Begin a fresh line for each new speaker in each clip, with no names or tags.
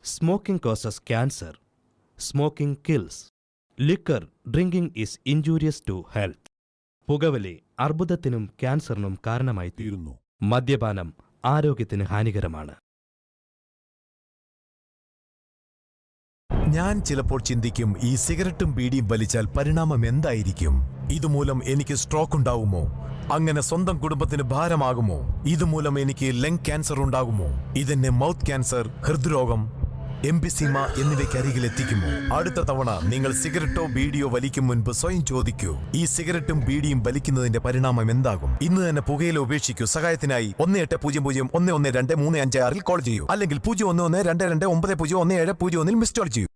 Smoking causes cancer. Smoking kills. Liquor drinking is injurious to health. പുകവലി അർബുദത്തിനും ക്യാൻസറിനും കാരണമായി തീരുന്നു. മദ്യപാനം ആരോഗ്യത്തിന് ഹാനികരമാണ്.
ഞാൻ ചിലപ്പോൾ ചിന്തിക്കും, ഈ സിഗരറ്റും ബീഡിയും വലിച്ചാൽ പരിണാമം എന്തായിരിക്കും? ഇതുമൂലം എനിക്ക് സ്ട്രോക്ക് ഉണ്ടാകുമോ? അങ്ങനെ സ്വന്തം കുടുംബത്തിന് ഭാരമാകുമോ? ഇതുമൂലം എനിക്ക് ലങ് ക്യാൻസർ ഉണ്ടാകുമോ? ഇതെന്നെ മൗത്ത് ക്യാൻസർ, ഹൃദ്രോഗം, എംഫിസീമ എന്നിവയ്ക്കരികിൽ എത്തിക്കുമോ? അടുത്ത തവണ നിങ്ങൾ സിഗരറ്റോ ബീഡിയോ വലിക്കും മുൻപ് സ്വയം ചോദിക്കൂ, ഈ സിഗരറ്റും ബീഡിയും വലിക്കുന്നതിന്റെ പരിണാമം എന്താകും? ഇന്ന് തന്നെ പുകയില ഉപേക്ഷിക്കൂ. സഹായത്തിനായി 1800-112-356 കോൾ ചെയ്യൂ, അല്ലെങ്കിൽ 011229011701 മിസ് കോൾ ചെയ്യൂ.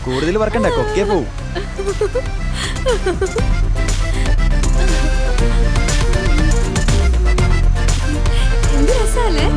കൂടുതൽ വർക്കണ്ട, കൊക്കേ പോവും.
എന്ത് രസാലേ.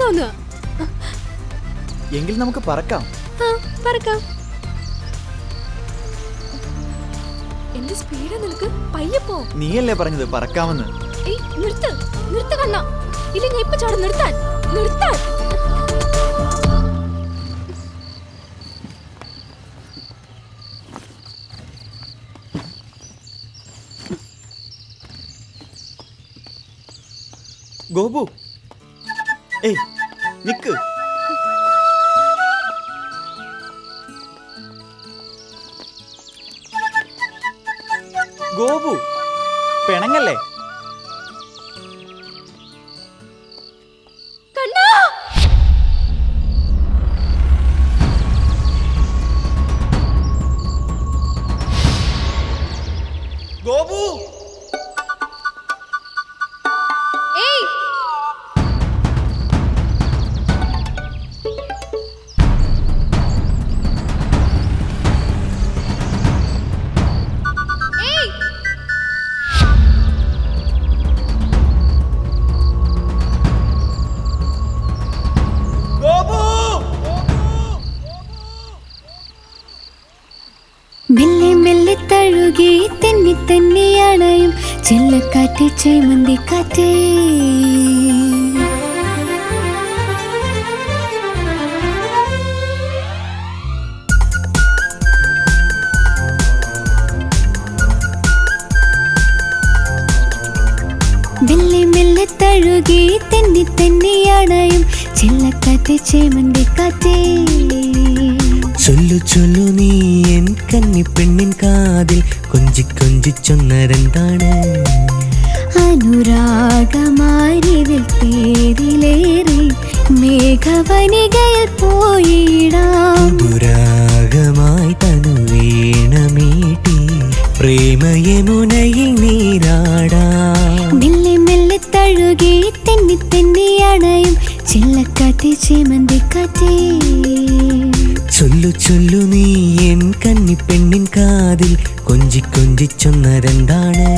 തോന്നുക.
എങ്കിൽ നമുക്ക് പറക്കാം.
പറക്കാം. എന്ത് സ്പീഡാ നിനക്ക്? പയ്യെ പോ.
നീയല്ലേ പറഞ്ഞത് പറക്കാമെന്ന്?
നിർത്ത് കണ്ണ. ഇല്ല ഞാൻ ഇപ്പൊ ചാടും. നിർത്താൻ.
ഗോപു, ഏയ് നിക്ക്. ഗോപു, പിണങ്ങല്ലേ? ഗോപു,
മെല്ലെ മെല്ലെ തഴുകി തെന്നി തന്നെയാണയും ചെല്ലക്കാറ്റ് ചേമന്തി കാറ്റേ. മെല്ലെ മെല്ലെ തഴുകി തെന്നി തന്നെയാണയും ചെല്ലക്കാറ്റ് ചേമന്തി കാറ്റേ.
ചൊല്ലു ചൊല്ലു നീ എൻ കന്നി പെണ്ണിൻ കാതിൽ കൊഞ്ചി കൊഞ്ചി ചൊന്നരെന്താണ്?
അനുരാഗമാരിതിൽ തേരിലേറി മേഘവനികയിൽ പോയിടാം.
അനുരാഗമായി തനു വീണമീട്ടി പ്രേമയമുനയിൽ നീരാടാം.
മെല്ലെ മെല്ലെ തഴുകി തെന്നി തന്നെയാണയും ചെല്ലക്കാറ്റ് ചേമന്തി കാറ്റേ.
ചൊല്ലു ചൊല്ലു നീ എൻ കന്നി പെണ്ണിൻ കാതിൽ കൊഞ്ചി കൊഞ്ചി ചൊന്നരെന്താണ്?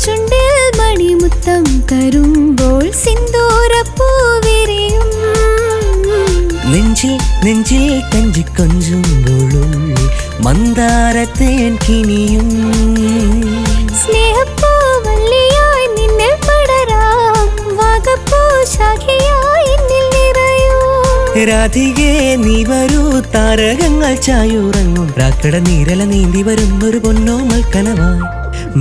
ചുണ്ടിൽ മണിമുത്തം തരുമ്പോൾ സിന്ദൂരപ്പൂവിരിയും.
നെഞ്ചിൽ നെഞ്ചിൽ കഞ്ചി കൊഞ്ചുമ്പോഴുള്ളിൽ മന്ദാരത്തേൻ കിനിയും.
സ്നേഹപ്പൂവല്ലിയായി നിന്നിൽ പടരാം വാഗപ്പൂ ശാഖയായി എന്നിൽ നിറയൂ.
രാധികേ നീ വരൂ താരകങ്ങൾ ചായുറങ്ങും രാക്കട നീരല നീന്തി വരുന്നൊരു പൊന്നോമൽ കനവായി.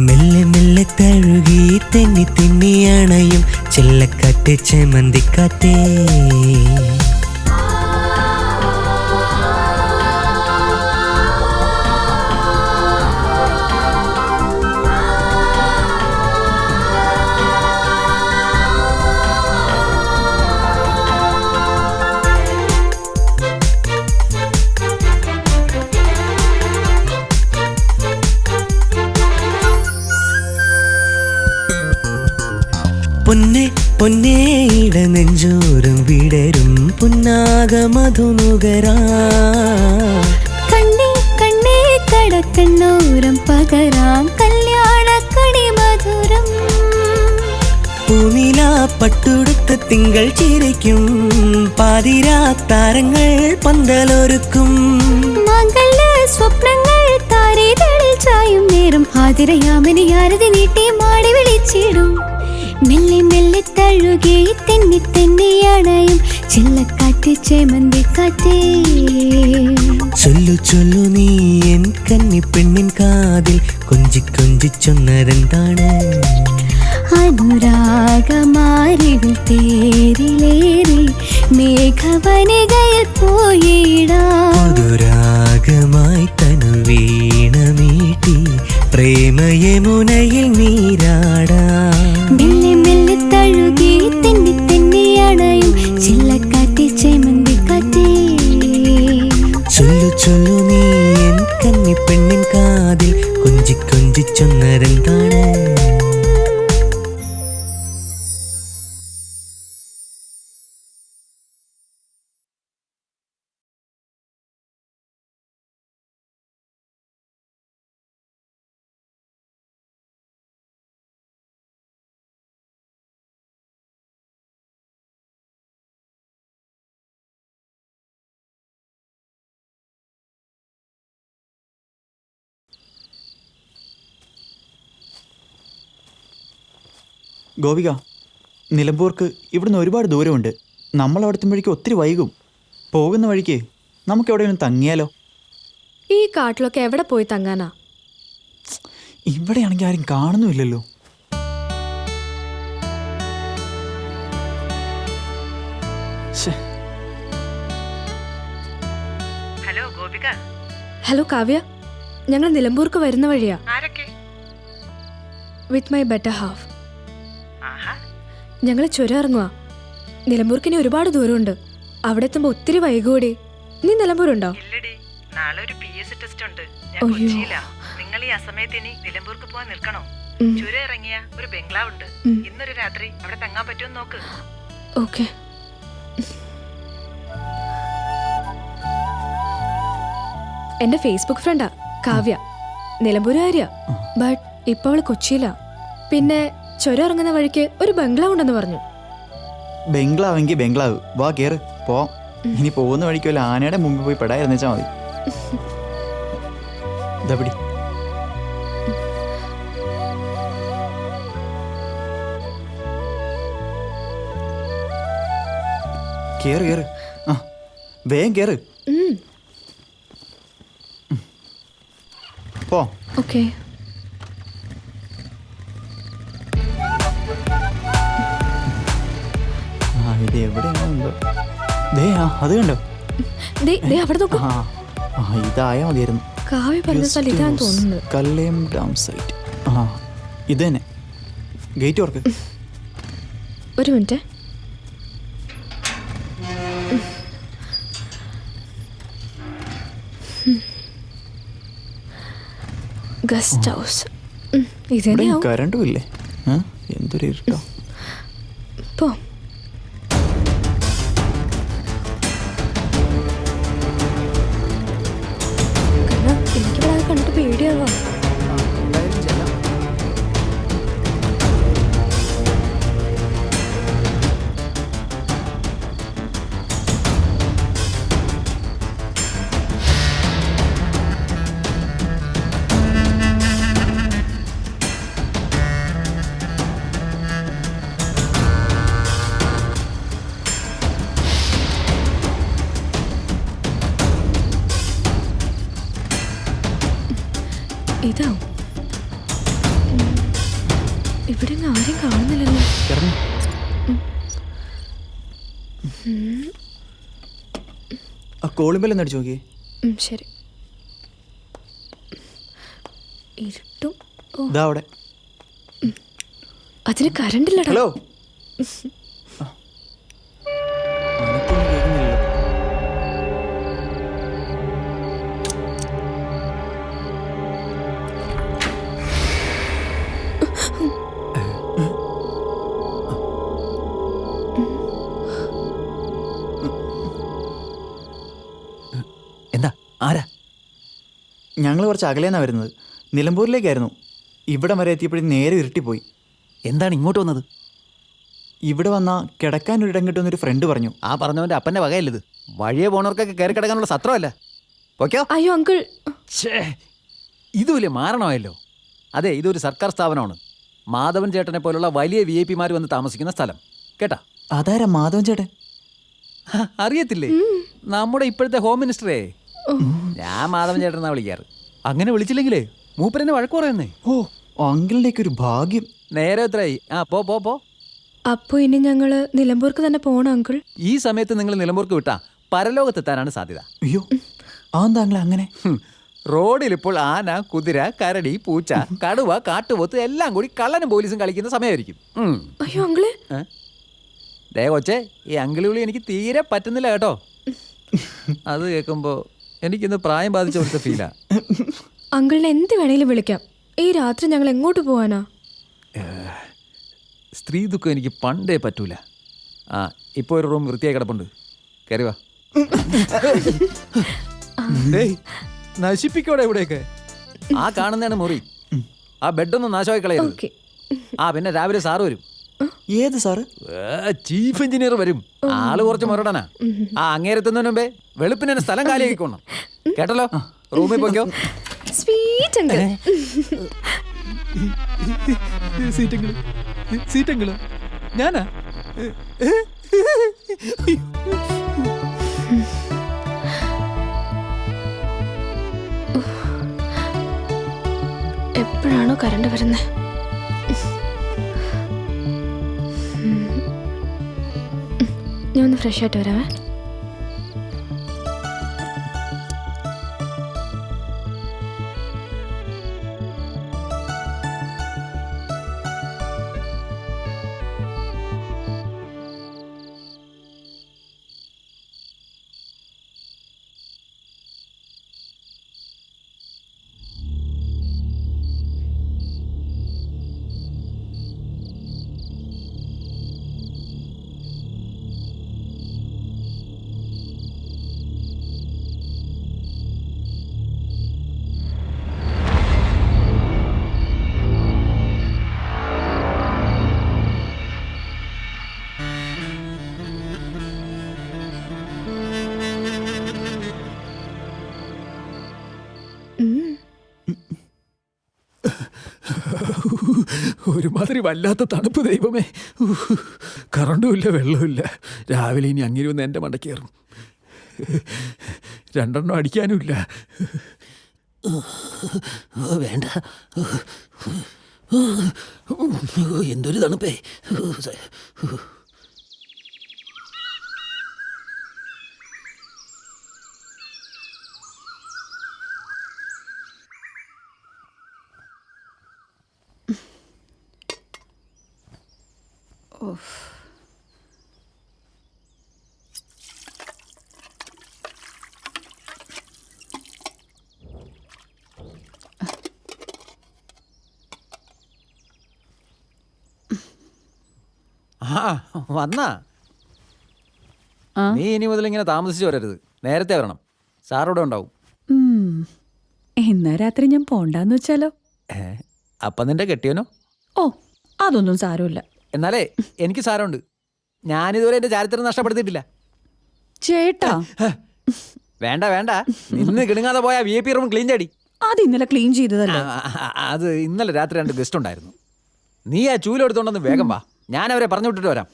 മെല്ലെ മെല്ലെ തഴുകി തെന്നി തെന്നിയണയും ചെല്ലക്കാറ്റ് ചേമന്തിക്കാറ്റേ. പൊന്നെ പൊന്നേ ഇട നെഞ്ചോരം വിടരും പുന്നാക മധുനുകരാ.
കണ്ണേ കണ്ണേ കടക്കണ്ണോരം പകരാം കല്യാണക്കണി മധുരം.
പൂനില പട്ടുടുത്ത് തിങ്കൾ ചിരിക്കും പാതിരാ താരങ്ങൾ പന്തലൊരുക്കും.
മംഗള സ്വപ്നങ്ങൾ താരേതളിൽ ചായും നേരം ആതിരയാമനി ആരതി നീട്ടി മാടി വിളിച്ചിടും. മെല്ലെ മെല്ലെ തഴുകി തെന്നി തെന്നിയണയും ചെല്ലക്കാറ്റ് ചേമന്തി കാറ്റേ.
ചൊല്ലു ചൊല്ലു നീ എൻ കന്നി പെണ്ണിൻ കാതിൽ കൊഞ്ചി കൊഞ്ചി ചൊന്നരെന്താണ്?
അനുരാഗമാരിവിൽ തേരിലേറി മേഘവനികയിൽ പോയിടാം.
മധുരാഗമായി തനു വീണമീട്ടി പ്രേമയമുനയിൽ നീരാടാം.
മെല്ലെ മെല്ലെ തഴുകി തെന്നി തെന്നിയ
ചൊന്നരെന്താണ്?
ഗോപിക, നിലമ്പൂർക്ക് ഇവിടുന്ന് ഒരുപാട് ദൂരമുണ്ട്. നമ്മൾ അവിടെ എത്തുമ്പോഴേക്കും ഒത്തിരി വൈകും. പോകുന്ന വഴിക്ക് നമുക്ക് എവിടെയെങ്കിലും തങ്ങിയാലോ?
ഈ കാട്ടിലൊക്കെ എവിടെ പോയി തങ്ങാനാ?
ഇവിടെയാണെങ്കിൽ ആരും കാണുന്നുമില്ലല്ലോ.
ഹലോ ഗോപിക.
ഹലോ കാവ്യ, ഞങ്ങൾ നിലമ്പൂർക്ക് വരുന്ന വഴിയാ.
ആരൊക്കെ?
With my better half.
ആഹാ.
ഞങ്ങൾ ചുരം ഇറങ്ങുക. നിലമ്പൂർക്ക് ഇനി ഒരുപാട് ദൂരമുണ്ട്. അവിടെ എത്തുമ്പോ ഒത്തിരി വൈകൂടി. നീ നിലമ്പൂരുണ്ടോ?
ഇല്ലടി, നാളെ ഒരു PS ടെസ്റ്റ് ഉണ്ട്. ഞാൻ
അയ്യോ.
കൊച്ചിയിലാ. നിങ്ങൾ ഈ അസമയത്ത് ഇനി നിലമ്പൂർക്ക് പോവാൻ നിൽക്കണോ?
ഉം.
ചുരം ഇറങ്ങിയ ഒരു ബംഗ്ലാവ് ഉണ്ട്.
ഉം.
ഇന്നൊരു രാത്രി അവിടെ തങ്ങാൻ പറ്റുമോ നോക്ക്.
ഓക്കെ. എന്റെ ഫേസ്ബുക്ക് ഫ്രണ്ടാ കാവ്യ, നിലമ്പൂരുകാരിയാ. ബട്ട് ഇപ്പൊ അവള് കൊച്ചിയിലാ. പിന്നെ ചുരം ഇറങ്ങുന്ന വഴിക്ക് ഒരു ബംഗ്ലാവ് ഉണ്ടെന്ന് പറഞ്ഞു.
ബംഗ്ലാവെങ്കിൽ ബംഗ്ലാവ്, വാ കയറ് പോവാം. ഇനി പോകുന്ന വഴിക്ക് വല്ല ആനയുടെ മുമ്പിൽ പോയി പെടായിരുന്നെച്ചാൽ മതി. ഇതാ പിടി. കേറ് കേറ്. ആ വേഗം കേറ്. പോ.
ഓക്കെ.
ആ ഇത് എവിടെയാണോ എന്തോ. ദേ അത് കണ്ടോ?
അവിടെ നോക്കൂ.
ആ ഇതായാ മതിയായിരുന്നു.
കാവ്യ പറഞ്ഞ സ്ഥലം ഇതാന്ന് തോന്നുന്നത്.
Kallayam dam site. ആ ഇത് തന്നെ. ഗേറ്റ് ഓർക്ക്.
ഒരു മിനിറ്റ്. ഗസ്റ്റ് ഹൗസ് ഇതന്നെയാവും.
കരണ്ടും ഇല്ലേ? എന്തൊരു ഇരുട്ടോ.
പോ. എനിക്കിവിടെ കണ്ടിട്ട് പേടിയാവാം. ഇതാവും. ഇവിടെ ആരും കാണുന്നില്ലല്ലോ.
കോളിമ്പെല്ലാം അടിച്ചു നോക്കിയേ.
ശരി. ഇരുട്ടും.
ഇതാ അവിടെ.
അതിന് കറണ്ടില്ലടാ.
ഹലോ.
എന്താ? ആരാ?
ഞങ്ങൾ കുറച്ച് അകലേന്നാണ് വരുന്നത്. നിലമ്പൂരിലേക്കായിരുന്നു. ഇവിടെ വരെ എത്തിയപ്പോഴും നേരെ ഇരുട്ടിപ്പോയി.
എന്താണ് ഇങ്ങോട്ട് വന്നത്?
ഇവിടെ വന്നാൽ കിടക്കാൻ ഒരിടം കിട്ടുമെന്നൊരു ഫ്രണ്ട് പറഞ്ഞു.
ആ പറഞ്ഞവൻ്റെ അപ്പൻ്റെ വകയല്ലത്. വഴിയെ പോണവർക്കൊക്കെ കയറി കിടക്കാനുള്ള സത്രമല്ല. ഓക്കെയോ?
അയ്യോ അങ്കിൾ.
ഇത് വലിയ മാരണമായല്ലോ. അതെ, ഇതൊരു സർക്കാർ സ്ഥാപനമാണ്. മാധവൻ ചേട്ടനെ പോലുള്ള വലിയ VIP വന്ന് താമസിക്കുന്ന സ്ഥലം. കേട്ടാ?
അതാരാ മാധവൻ ചേട്ടൻ?
അറിയത്തില്ലേ? നമ്മുടെ ഇപ്പോഴത്തെ ഹോം മിനിസ്റ്ററേ. ഞാൻ മാധവൻ ചേട്ടൻ എന്നാ വിളിക്കാറ്. അങ്ങനെ വിളിച്ചില്ലെങ്കിലേ മൂപ്പരെന്നെ വഴക്ക് പറയുന്നേ.
ഓ, അങ്കിളിൻ്റെയൊക്കെ ഒരു ഭാഗ്യം.
നേരെ എത്രയായി? ആ പോ പോ പോ.
അപ്പൊ ഇനി ഞങ്ങള് നിലമ്പൂർക്ക് തന്നെ പോണം അങ്കിൾ.
ഈ സമയത്ത് നിങ്ങൾ നിലമ്പൂർക്ക് വിട്ടാ പരലോകത്തെത്താനാണ് സാധ്യത.
അയ്യോ, അതെന്താ അങ്കിൾ അങ്ങനെ?
റോഡിൽ ഇപ്പോൾ ആന, കുതിര, കരടി, പൂച്ച, കടുവ, കാട്ടുപോത്ത് എല്ലാം കൂടി കള്ളനും പോലീസും കളിക്കുന്ന സമയമായിരിക്കും.
അയ്യോ അങ്കിള്.
ദേ കൊച്ചേ, ഈ അങ്കിളുകളി എനിക്ക് തീരെ പറ്റുന്നില്ല കേട്ടോ. അത് കേൾക്കുമ്പോൾ എനിക്കിന്ന് പ്രായം ബാധിച്ച പോലത്തെ ഫീലാ.
അങ്കിളിനെ എന്ത് വേണേലും വിളിക്കാം. ഈ രാത്രി ഞങ്ങൾ എങ്ങോട്ട് പോവാനാ?
സ്ത്രീ ദുഃഖം എനിക്ക് പണ്ടേ പറ്റൂല. ആ ഇപ്പോൾ ഒരു റൂം വൃത്തിയായി കിടപ്പുണ്ട്, കയറി വാ. ഡേയ്, നശിപ്പിക്കോടെ ഇവിടെയൊക്കെ. ആ കാണുന്നതാണ് മുറി. ആ ബെഡൊന്നും നാശമായി കളയരുത്.
ഓക്കെ.
ആ പിന്നെ രാവിലെ സാറ് വരും.
ഏത് സാറ്?
ചീഫ് എഞ്ചിനീയർ വരും. ആള് കുറച്ച് മുരടനാ. ആ അങ്ങേരെത്തുന്നതിന് മുമ്പേ വെളുപ്പിന് തന്നെ സ്ഥലം കാലിയാക്കിക്കോണം, കേട്ടല്ലോ? റൂമിൽ പോയിക്കോ.
Sweet uncle.
സീറ്റെങ്കിലോ ഞാനാ?
എപ്പോഴാണോ കറണ്ട് വരുന്നത്? ഞാൻ ഒന്ന് ഫ്രഷ് ആയിട്ട് വരാവേ.
ഒരുമാതിരി വല്ലാത്ത തണുപ്പ് ദൈവമേ. കറണ്ടും ഇല്ല, വെള്ളമില്ല. രാവിലെ ഇനി അങ്ങനെ ഒന്ന് എൻ്റെ മണ്ടയ്ക്ക് കയറും. 2 അടിക്കാനും ഇല്ല.
വേണ്ട, എന്തൊരു തണുപ്പേ.
ആ വന്നാ? നീ ഇനി മുതൽ ഇങ്ങനെ താമസിച്ച് വരരുത്, നേരത്തെ വരണം. സാറോടെ ഉണ്ടാവും.
എന്നാ രാത്രി ഞാൻ പോണ്ടാന്ന് വെച്ചാലോ?
അപ്പം നിന്റെ കെട്ടിയനോ?
ഓ, അതൊന്നും സാരമില്ല.
എന്നാലേ എനിക്ക് സാരമുണ്ട്. ഞാനിതുവരെ എൻ്റെ ചാരിത്രം നഷ്ടപ്പെടുത്തിയിട്ടില്ല.
ചേട്ടാ,
വേണ്ട വേണ്ട, നിന്ന് കിണുങ്ങാതെ പോയാ VIP റൂം ക്ലീൻ ചെയ്യടി.
അത് ഇന്നലെ ക്ലീൻ ചെയ്തതല്ലേ?
അത് ഇന്നലെ രാത്രി 2 ഗസ്റ്റ് ഉണ്ടായിരുന്നു. നീ ആ ചൂല എടുത്തോണ്ടൊന്ന് വേഗം വാ, ഞാൻ അവരെ പറഞ്ഞു വിട്ടിട്ട് വരാം.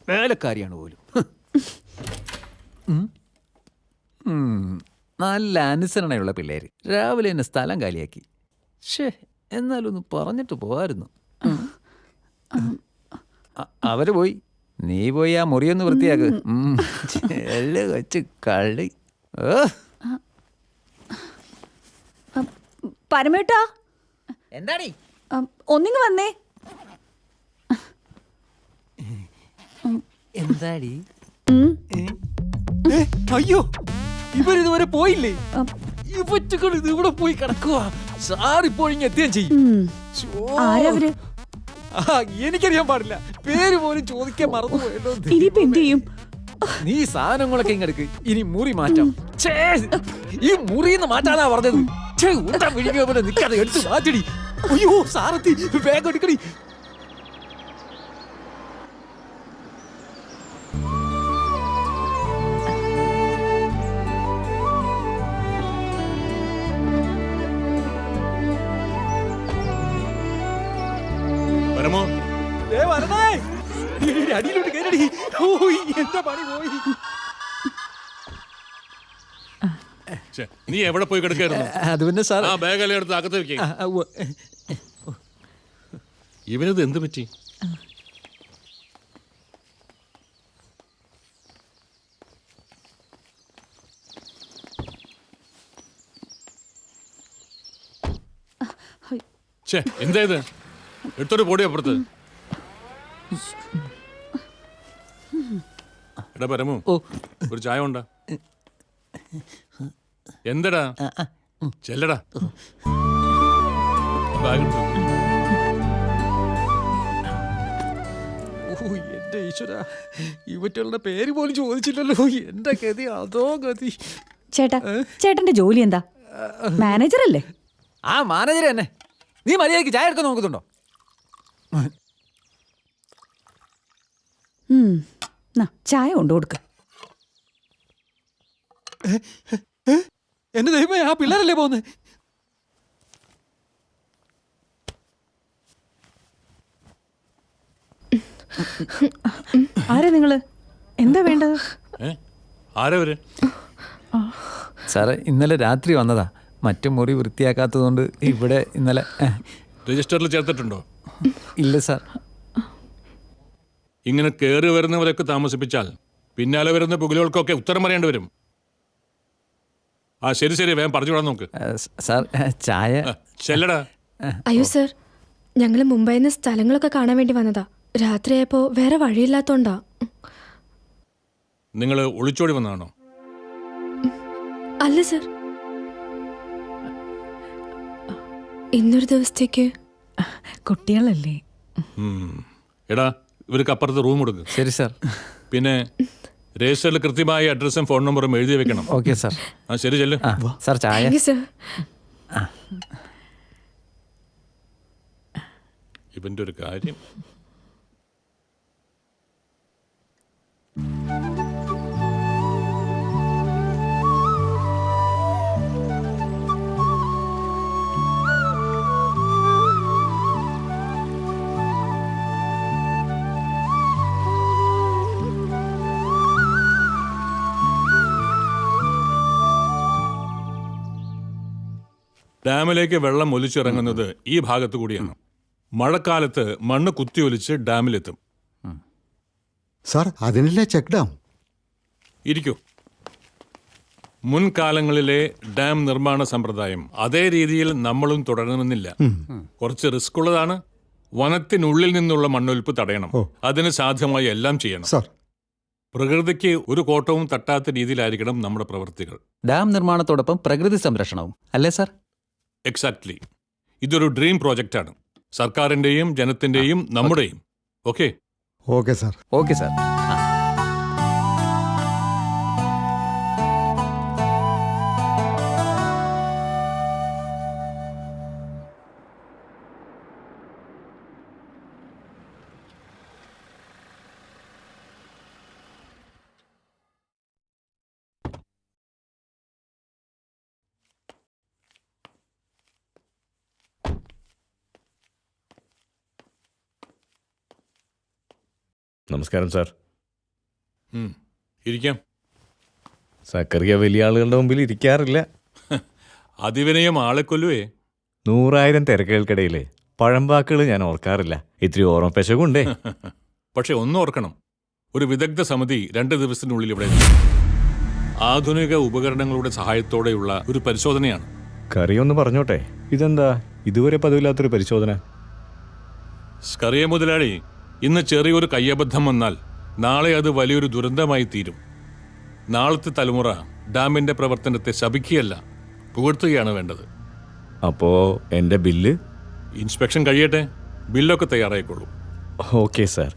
വേലക്കാരിയാണ് പോലും. നല്ല അനുസരണയുള്ള പിള്ളേര്. രാവിലെ എന്നെ സ്ഥലം കാലിയാക്കി. ഷേ, എന്നാലൊന്ന് പറഞ്ഞിട്ട് പോവായിരുന്നു. അവര് പോയി, നീ പോയി ആ മുറിയൊന്ന് വൃത്തിയാക്ക്. വെച്ച് കള്ളി.
പരമേട്ടാ,
എന്താടി?
ഒന്നിങ്ങ് വന്നേ.
എന്താടി? അയ്യോ, ഇവരിതുവരെ പോയില്ലേ? ഇവറ്റുകൾ ഇതിവിടെ പോയി കിടക്കുക. സാറിപ്പോഴിങ് എത്തുകയും ചെയ്യും.
ആരവര്?
എനിക്കറിയാൻ പാടില്ല, പേര് പോലും ചോദിക്കാൻ മറന്നുപോയല്ലോ.
ഇനിയിപ്പോ എന്ത് ചെയ്യും?
നീ സാധനങ്ങളൊക്കെ ഇങ്ങെടുക്ക്, ഇനി മുറി മാറ്റാം. ഈ മുറിന്ന് മാറ്റാനാ പറഞ്ഞത്. വിഴിഞ്ഞ പോലെ നിൽക്കാതെ എടുത്ത് മാറ്റടി. അയ്യോ സാറത്തി, വേഗം എടുക്കടി. അടിയിലോട്ട് കയറടി. എന്റെ പണി പോയി.
നീ എവിടെ പോയി കിടക്കായിരുന്നു?
അത് പിന്നെ സാർ,
ആ ബാഗെല്ലാം എടുത്ത് അകത്ത് വെക്കേ. ഇവനത് എന്ത് പറ്റി? എന്താ ഇത്? എടുത്തോട്ട് പോടി അപ്പുറത്ത്. എടാ പരമു, ഒരു ചായ ഉണ്ടാ? എന്തടാ? ചെല്ലടാ. ബാഗ് എടുത്ത് വെക്ക്.
ഓ എന്റെ ഈശ്വര ഇവറ്റകളുടെ പേര് പോലും ചോദിച്ചില്ലല്ലോ. എന്റെ ഗതി അതോ ഗതി.
ചേട്ടാ ചേട്ടന്റെ ജോലി എന്താ? മാനേജർ അല്ലേ?
ആ മാനേജർ തന്നെ. നീ മര്യാദയ്ക്ക് ചായ എടുക്കാൻ നോക്കുന്നുണ്ടോ?
ചായ കൊണ്ടു കൊടുക്ക.
എന്റെ ദൈവമേ, ആ പിള്ളേരല്ലേ പോകുന്നത്?
ആരാ നിങ്ങള്? എന്താ വേണ്ടത്?
ആരാ വരെ?
സാറേ ഇന്നലെ രാത്രി വന്നതാ. മറ്റു മുറി വൃത്തിയാക്കാത്തതുകൊണ്ട് ഇവിടെ ഇന്നലെ.
രജിസ്റ്ററിൽ ചേർത്തിട്ടുണ്ടോ?
ഇല്ല സാർ.
ഇങ്ങനെ കയറി വരുന്നവരൊക്കെ താമസിപ്പിച്ചാൽ പിന്നാലെ വരുന്ന പുകലുകൾക്കൊക്കെ ഉത്തരം പറയേണ്ടി വരും. ആ ശരി ശരി, വേഗം പറഞ്ഞു വിടാൻ നോക്ക്.
സാർ ചായ.
ചെല്ലടാ.
അയ്യോ സർ, ഞങ്ങൾ മുംബൈയിൽ നിന്ന് സ്ഥലങ്ങളൊക്കെ കാണാൻ വേണ്ടി വന്നതാ. രാത്രിയായപ്പോ വേറെ വഴിയില്ലാത്തോണ്ടാ.
നിങ്ങൾ ഒളിച്ചോടി വന്നതാണോ?
അല്ല സർ, ഇന്നൊരു ദിവസത്തേക്ക്.
കുട്ടികളല്ലേ?
എടാ, ഇവർക്ക് അപ്പുറത്ത് റൂം കൊടുക്കും.
ശരി സാർ.
പിന്നെ രജിസ്റ്ററിൽ കൃത്യമായ അഡ്രസ്സും ഫോൺ നമ്പറും എഴുതി വെക്കണം.
Okay sir.
ആ ശരി, ചെല്ലു.
സാർ ചായ.
Thank you sir.
ഇവന്റെ ഒരു കാര്യം. ഡാമിലേക്ക് വെള്ളം ഒലിച്ചിറങ്ങുന്നത് ഈ ഭാഗത്തു കൂടിയാണ്. മഴക്കാലത്ത് മണ്ണ് കുത്തിയൊലിച്ച് ഡാമിലെത്തും.
സാർ, അതിനല്ലേ ചെക്ക് ഡാം?
ഇരിക്കൂ. മുൻകാലങ്ങളിലെ ഡാം നിർമ്മാണ സമ്പ്രദായം അതേ രീതിയിൽ നമ്മളും തുടരണമെന്നില്ല. കുറച്ച് റിസ്ക് ഉള്ളതാണ്. വനത്തിനുള്ളിൽ നിന്നുള്ള മണ്ണൊലിപ്പ് തടയണം. അതിന് സാധ്യമായി എല്ലാം ചെയ്യണം.
സാർ,
പ്രകൃതിക്ക് ഒരു കോട്ടവും തട്ടാത്ത രീതിയിലായിരിക്കണം നമ്മുടെ പ്രവൃത്തികൾ.
ഡാം നിർമ്മാണത്തോടൊപ്പം പ്രകൃതി സംരക്ഷണവും അല്ലേ സാർ?
എക്സാക്ട്ലി. ഇതൊരു ഡ്രീം പ്രോജക്റ്റാണ്. സർക്കാരിന്റെയും ജനത്തിന്റെയും നമ്മുടെയും. Okay
okay sir.
Okay sir.
നമസ്കാരം സാർ.
ഇരിക്കാം.
സക്കറിയ വലിയ ആളുകളുടെ മുമ്പിൽ ഇരിക്കാറില്ല.
അതിവിനയം ആളെ കൊല്ലുവേ.
100,000 തിരക്കുകൾക്കിടയിൽ പഴംവാക്കുകൾ ഞാൻ ഓർക്കാറില്ല. ഇത്തിരി ഓർമ്മപ്പെശകുണ്ടേ.
പക്ഷെ ഒന്നും ഓർക്കണം, ഒരു വിദഗ്ധ സമിതി 2 ദിവസത്തിനുള്ളിൽ ഇവിടെ എത്തും. ആധുനിക ഉപകരണങ്ങളുടെ സഹായത്തോടെയുള്ള ഒരു പരിശോധനയാണ്.
കറിയൊന്ന് പറഞ്ഞോട്ടെ, ഇതെന്താ ഇതുവരെ പതിവില്ലാത്തൊരു പരിശോധന?
സ്കറിയ മുതലാളി, ഇന്ന് ചെറിയൊരു കയ്യബദ്ധം വന്നാൽ നാളെ അത് വലിയൊരു ദുരന്തമായി തീരും. നാളത്തെ തലമുറ ഡാമിന്റെ പ്രവർത്തനത്തെ ശപിക്കുകയല്ല, പുകഴ്ത്തുകയാണ് വേണ്ടത്.
അപ്പോ എൻ്റെ ബില്ല്?
ഇൻസ്പെക്ഷൻ കഴിയട്ടെ, ബില്ലൊക്കെ തയ്യാറായിക്കോളൂ.
Okay sir.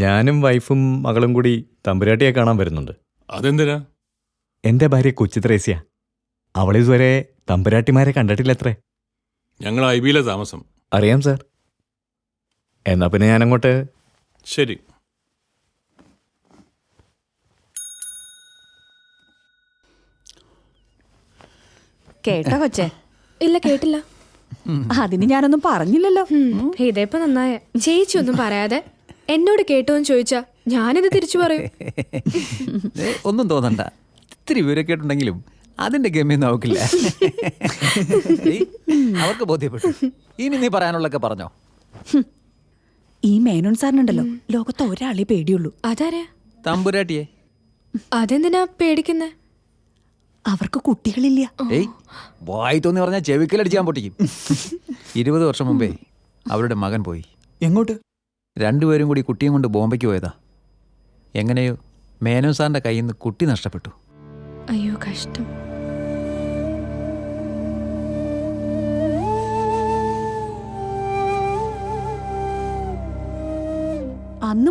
ഞാനും വൈഫും മകളും കൂടി തമ്പുരാട്ടിയെ കാണാൻ വരുന്നുണ്ട്.
അതെന്തിനാ?
എൻ്റെ ഭാര്യ കൊച്ചു ത്രേസ്യ. അവളിതുവരെ തമ്പുരാട്ടിമാരെ കണ്ടിട്ടില്ലത്രേ.
ഞങ്ങൾ ഐബിയിലെ താമസം.
അറിയാം സാർ. എന്നാ പിന്നെ ഞാനങ്ങോട്ട്.
ശരി.
കേട്ടോ കൊച്ചേ?
ഇല്ല, കേട്ടില്ല.
അതിന് ഞാനൊന്നും പറഞ്ഞില്ലല്ലോ.
ഇതേപ്പോ നന്നായ. ചേച്ചി ഒന്നും പറയാതെ എന്നോട് കേട്ടോന്ന് ചോദിച്ചാ ഞാനിത് തിരിച്ചു പറയും.
ഒന്നും തോന്നണ്ട. ഇത്തിരി വിവരക്കേട്ടുണ്ടെങ്കിലും അതിന്റെ ഗമ്യം നോക്കില്ല. അവർക്ക് ബോധ്യപ്പെട്ടു. ഇനി നീ പറയാനുള്ളൊക്കെ പറഞ്ഞോ.
ഈ മേനോൻ സാറിനുണ്ടല്ലോ ലോകത്ത് ഒരാളെ പേടിയുള്ളൂ.
അതാരാ?
തമ്പുരാട്ടിയെ.
അതെന്തിനാ പേടിക്കുന്നേ?
അവർക്ക് കുട്ടികളില്ല.
ഏയ്, വായി തോന്നി പറഞ്ഞാൽ ചെവിക്കലടിച്ചാൻ പൊട്ടിക്കും. 20 വർഷം മുമ്പേ അവരുടെ മകൻ പോയി.
എങ്ങോട്ട്?
2 പേരും കൂടി കുട്ടിയും കൊണ്ട് ബോംബെക്ക് പോയതാ. എങ്ങനെയോ മേനോൻ സാറിന്റെ കയ്യിൽ നിന്ന് കുട്ടി നഷ്ടപ്പെട്ടു.
അയ്യോ, കഷ്ടം.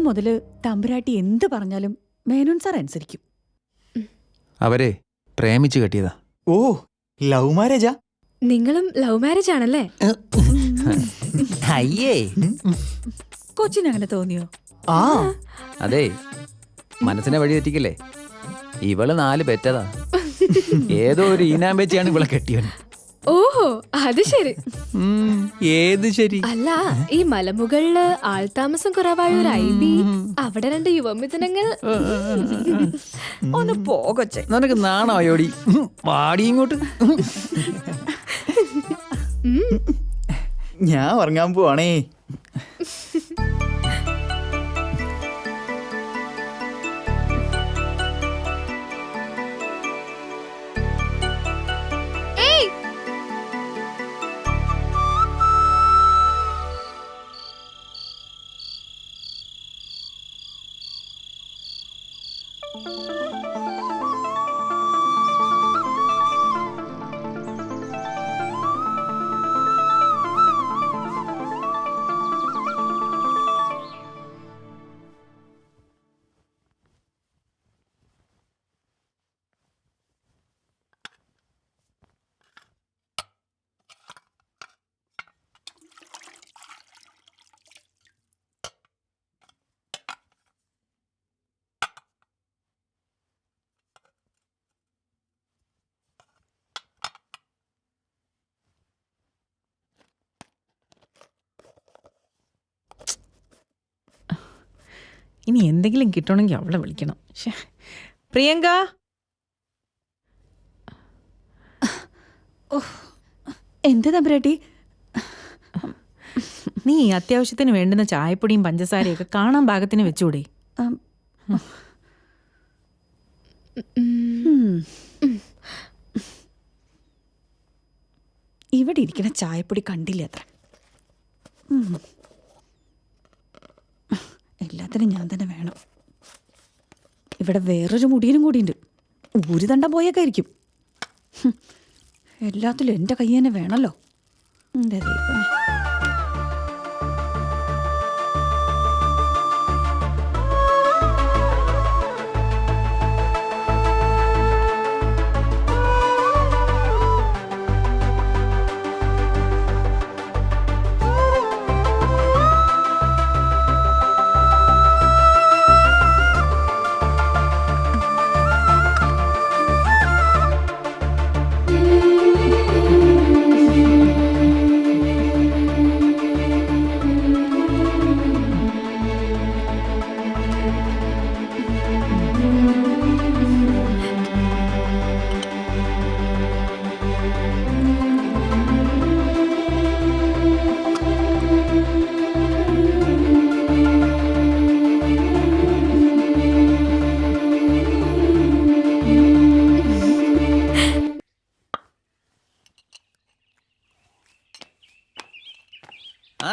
അന്ന് മുതല് തമ്പുരാട്ടി എന്ത് പറഞ്ഞാലും മേനോൻ സാർ അനുസരിക്കും.
അവരെ പ്രേമിച്ചു കെട്ടിയതാ.
ഓ, ലവ് മാരേജാ?
നിങ്ങളും ലവ് മാരേജ് ആണല്ലേ?
അയ്യേ,
കൊച്ചിനങ്ങനെ തോന്നിയോ?
ആ,
അതെ, മനസ്സിനെ വഴി തെറ്റിക്കല്ലേ. ഇവള് 4 പെറ്റതാ. ഏതോ ഒരു ഈനാമ്പേച്ചിയാണ് ഇവളെ കെട്ടിയവൻ.
ഓഹോ, അത് ശരി.
ഏത് ശരി?
അല്ല, ഈ മലമുകളില് ആൾതാമസം കുറവായ ഒരു IB, അവിടെ 2 യുവമിഥുനങ്ങൾ.
ഒന്ന് പോകൊച്ചെ.
നിനക്ക് നാണോയോടി? പാടി ഇങ്ങോട്ട്.
ഞാൻ ഉറങ്ങാൻ പോവാണേ.
ഇനി എന്തെങ്കിലും കിട്ടണമെങ്കിൽ അവളെ വിളിക്കണം. പ്രിയങ്ക, എന്ത് തമ്പുരാട്ടി? നീ അത്യാവശ്യത്തിന് വേണ്ടുന്ന ചായപ്പൊടിയും പഞ്ചസാരയൊക്കെ കാണാൻ പാകത്തിന് വെച്ചൂടെ? ഇവിടെ ഇരിക്കുന്ന ചായപ്പൊടി കണ്ടില്ല അത്ര. എല്ലാത്തിനും ഞാൻ തന്നെ വേണം. ഇവിടെ വേറൊരു മുടിയനും കൂടിയുണ്ട്. ഊരി തണ്ടാൻ പോയേക്കായിരിക്കും. എല്ലാത്തിലും എൻ്റെ കൈ തന്നെ വേണമല്ലോ. എൻ്റെ ദൈവമേ.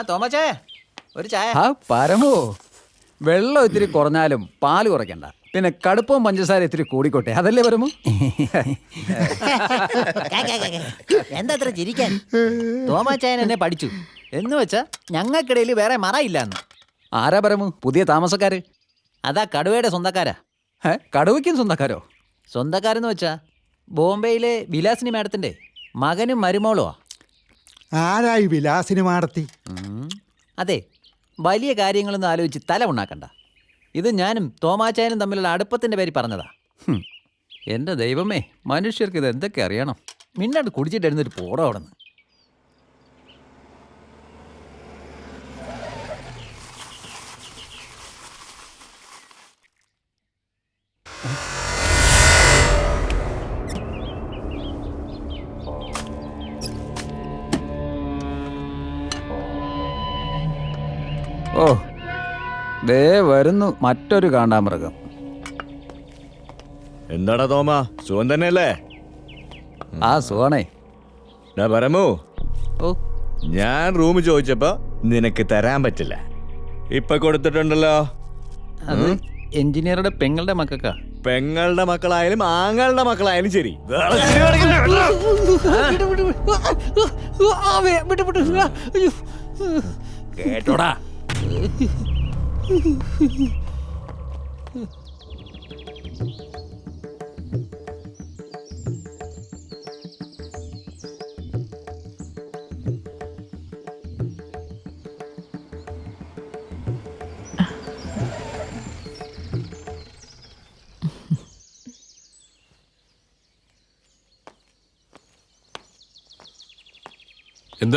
തോമച്ചേ, ഒരു ചായ. ആ പരമോ, വെള്ളം ഇത്തിരി കുറഞ്ഞാലും പാല് കുറയ്ക്കണ്ട. പിന്നെ കടുപ്പവും പഞ്ചസാര ഇത്തിരി കൂടിക്കോട്ടെ, അതല്ലേ പരമു?
എന്താ അത്ര ചിരിക്കാൻ? തോമാച്ചായൻ എന്നെ പഠിച്ചു എന്ന് വെച്ചാ ഞങ്ങൾക്കിടയിൽ വേറെ മറയില്ലാന്ന്.
ആരാ പരമു പുതിയ താമസക്കാര്?
അതാ കടുവയുടെ സ്വന്തക്കാരാ.
കടുവയ്ക്കും സ്വന്തക്കാരോ?
സ്വന്തക്കാരെന്ന് വെച്ചാ ബോംബെയിലെ വിലാസിനി മാഡത്തിന്റെ മകനും മരുമോളുവാ.
ആരായി വിലാസിനി മാടത്തി?
അതെ, വലിയ കാര്യങ്ങളൊന്നും ആലോചിച്ച് തല ഉണ്ടാക്കണ്ട. ഇത് ഞാനും തോമാച്ചായനും തമ്മിലുള്ള അടുപ്പത്തിന്റെ പേര് പറഞ്ഞതാ.
എൻ്റെ ദൈവമേ, മനുഷ്യർക്ക് ഇത് എന്തൊക്കെ അറിയണം.
മിന്നാണ്ട് കുടിച്ചിട്ടിരുന്നൊരു പോടോ അവിടെ നിന്ന്.
ഓ, ദേ വരുന്നു മറ്റൊരു കാണ്ടാമൃഗം.
എന്താടാ തോമ, സുഖം തന്നെയല്ലേ?
ആ സുഖാണേ.
പരമു,
ഓ,
ഞാൻ റൂം ചോദിച്ചപ്പോ നിനക്ക് തരാൻ പറ്റില്ല. ഇപ്പൊ കൊടുത്തിട്ടുണ്ടല്ലോ.
അത് എഞ്ചിനീയറുടെ പെങ്ങളുടെ മക്കൾക്കാ.
പെങ്ങളുടെ മക്കളായാലും ആങ്ങളുടെ മക്കളായാലും ശരി.
കേട്ടോടാ,
എന്താ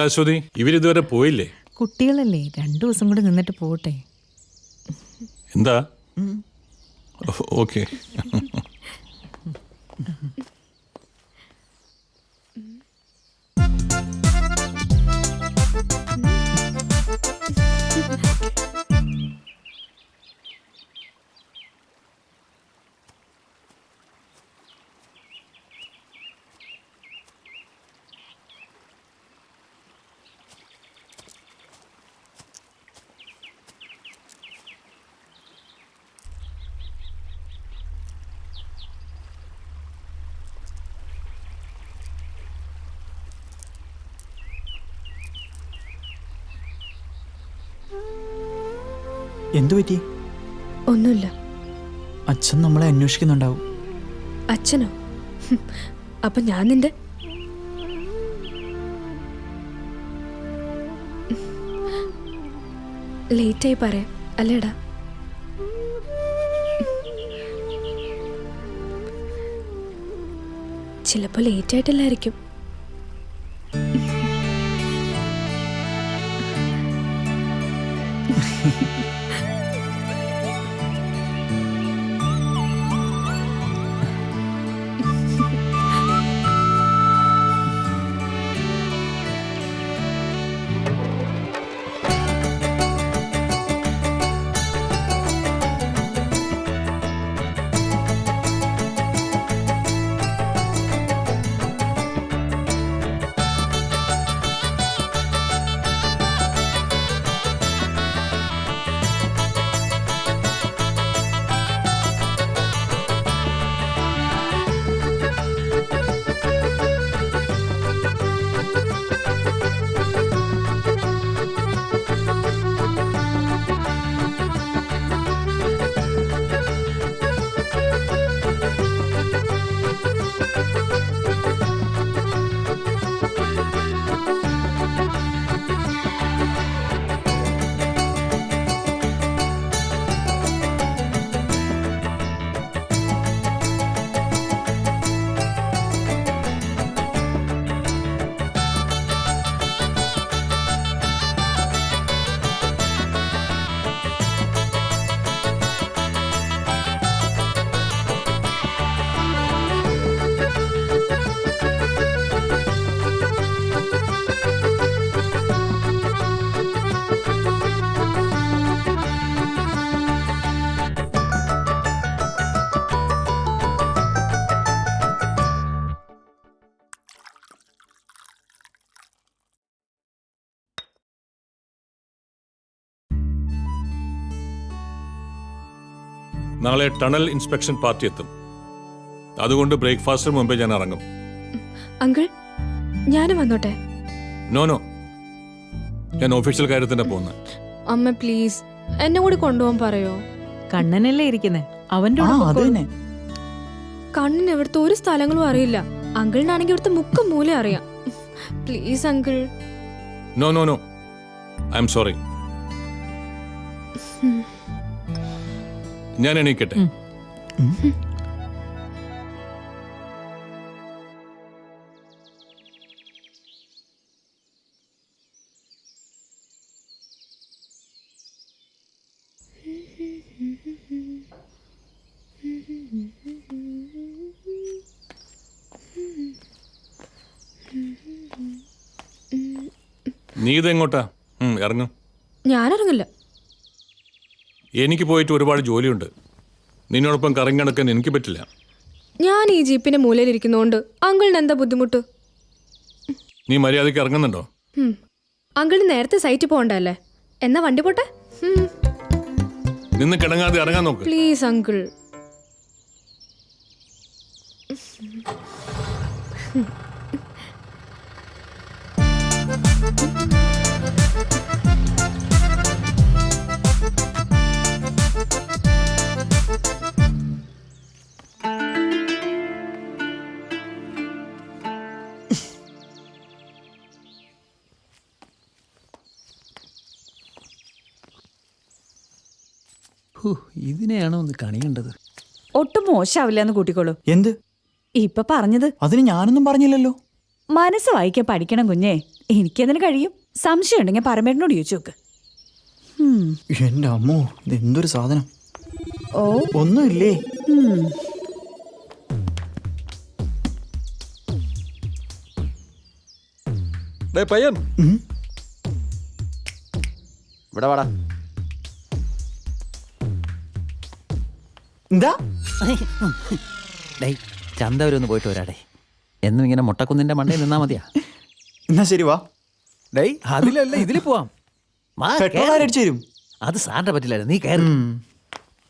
അശ്വതി, ഇവരിതുവരെ പോയില്ലേ?
കുട്ടികളല്ലേ, 2 ദിവസം കൂടി നിന്നിട്ട് പോട്ടെ.
എന്താ? ഓക്കെ.
എന്തു പറ്റി?
ഒന്നുമില്ല.
അച്ഛൻ നമ്മളെ അന്വേഷിക്കുന്നുണ്ടാവും.
അച്ഛനോ? അപ്പൊ ഞാൻ നിന്റെ ലേറ്റായി പറയാം അല്ലേടാ? ചിലപ്പോ ലേറ്റ് ആയിട്ടില്ലായിരിക്കും. നാളെ ടണൽ ഇൻസ്പെക്ഷൻ പാർട്ടി എത്തും. അതുകൊണ്ട് ബ്രേക്ക്ഫാസ്റ്റിന് മുമ്പേ ഞാൻ ഇറങ്ങും. അങ്കിൾ, ഞാനും വന്നോട്ടെ?
നോ നോ, ഞാൻ ഓഫീഷ്യൽ കാര്യത്തിന് പോകുന്നത്.
അമ്മ പ്ലീസ് എന്നെ കൂടി കൊണ്ടുപോകാൻ പറയോ?
കണ്ണനല്ലേ ഇരിക്കുന്നേ, അവന്റെ
കണ്ണിന് ഇവിടുത്തെ ഒരു സ്ഥലങ്ങളും അറിയില്ല. അങ്കിളിനാണെങ്കിൽ ഇവിടുത്തെ മുക്കം മൂല അറിയാം. Please uncle.
No no no, I'm sorry. ഞാൻ എണീക്കട്ടെ? നീ ഇതെങ്ങോട്ടാ? ഇറങ്ങും.
ഞാനിറങ്ങില്ല.
എനിക്ക് പോയിട്ട് ഒരുപാട് ജോലിയുണ്ട്. നിന്നോടൊപ്പം കറങ്ങി നടക്കാൻ എനിക്ക് പറ്റില്ല.
ഞാൻ ഈ ജീപ്പിന്റെ മൂലയിലിരിക്കുന്നോണ്ട് അങ്കിളിന് എന്താ ബുദ്ധിമുട്ട്?
നീ മര്യാദയ്ക്ക് ഇറങ്ങുന്നുണ്ടോ?
അങ്കിളിന് നേരത്തെ സൈറ്റ് പോകണ്ടല്ലേ? എന്നാ വണ്ടി പോട്ടെ.
നിന്ന് കിടങ്ങാതെ ഇറങ്ങാൻ നോക്ക്.
Please uncle.
ഇതിനെയാണോ ഒന്ന് കണിയേണ്ടത്?
ഒട്ടും മോശമാവില്ല എന്ന് കൂട്ടിക്കോളൂ.
എന്ത്?
ഇപ്പൊ പറഞ്ഞത്
അതിന് ഞാനൊന്നും പറഞ്ഞില്ലല്ലോ.
മനസ്സ് വായിക്കാൻ പഠിക്കണം കുഞ്ഞേ. എനിക്കതിന് കഴിയും. സംശയം ഉണ്ടെങ്കിൽ പരമേട്ടനോട് ചോദിച്ചു നോക്ക്.
എന്റെ അമ്മോ, ഇതെന്തൊരു സാധനം.
ഓ,
ഒന്നുമില്ലേ?
പയ്യൻ
ഇവിടെ വാടാ.
എന്താ?
ഡേയ്, ചന്ത വരെ ഒന്ന് പോയിട്ട് വരാടേ. എന്നും ഇങ്ങനെ മുട്ടക്കുന്നിന്റെ മണ്ടയിൽ നിന്നാ മതിയാ?
എന്നാ ശരി, വാ.
ഡേയ്, അതിലല്ല ഇതിൽ പോവാം. വാ,
പെട്രോൾ
കേറ്.
ആരടിച്ചു തരും?
അത് സാറിന്റെ പറ്റില്ലായിരുന്നു, നീ കയറി.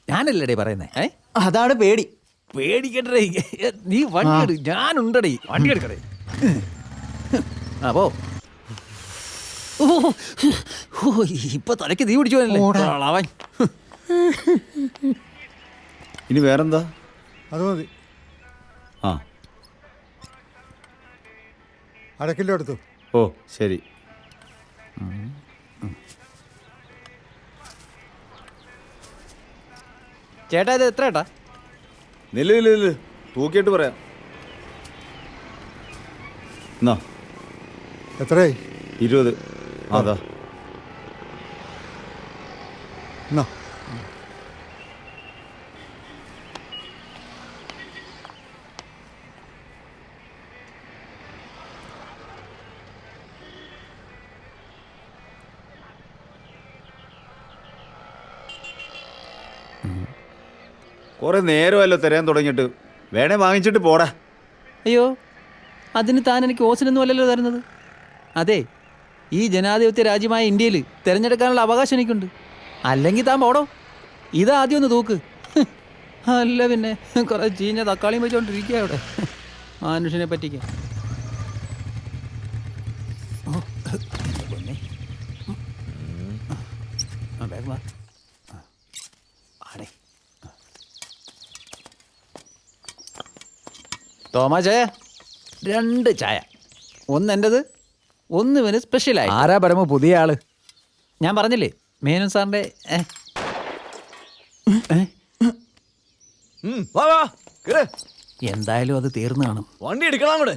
ഞാനല്ലേ പറയുന്നേ?
അതാണ് പേടി.
പേടിക്കണ്ടേ, നീ വണ്ടി എടു. ഞാനുണ്ടടേ, വണ്ടി എടുക്കടേ. ആ പോ. ഇപ്പൊ തലയ്ക്ക് തീ പിടിച്ചു അവൻ.
ഇനി വേറെന്താ?
അത് മതി.
ആ,
1/2 കിലോ എടുത്തു.
ഓ ശരി.
ചേട്ടാ, ഇത് എത്ര ഏട്ടാ?
നില്ല് തൂക്കിയിട്ട് പറയാം. എന്നാ
എത്രയായി?
20. അതാ.
എന്നാ
കുറെ നേരമല്ലോ തരാൻ തുടങ്ങിയിട്ട്. വേണേ വാങ്ങിച്ചിട്ട് പോടാ.
അയ്യോ, അതിന് താൻ എനിക്ക് ഓസിനൊന്നും അല്ലല്ലോ തരുന്നത്. അതെ, ഈ ജനാധിപത്യ രാജ്യമായ ഇന്ത്യയിൽ തിരഞ്ഞെടുക്കാനുള്ള അവകാശം എനിക്കുണ്ട്. അല്ലെങ്കിൽ താൻ പോടോ. ഇതാദ്യം ഒന്ന് തൂക്ക്. അല്ല പിന്നെ കുറെ ചീഞ്ഞ തക്കാളിയും വെച്ചോണ്ടിരിക്കുക അവിടെ മനുഷ്യനെ പറ്റിക്കാൻ. വേഗം വാ. തോമാ ചായ 2 ചായ. ഒന്ന് എൻ്റെത്, ഒന്ന് ഇവന് സ്പെഷ്യലായി.
ആരാ പരമ പുതിയ ആള്?
ഞാൻ പറഞ്ഞില്ലേ, മേനോൻ സാറിൻ്റെ. എന്തായാലും അത് തീർന്നു കാണും.
വണ്ടി എടുക്കണം കൂടെ.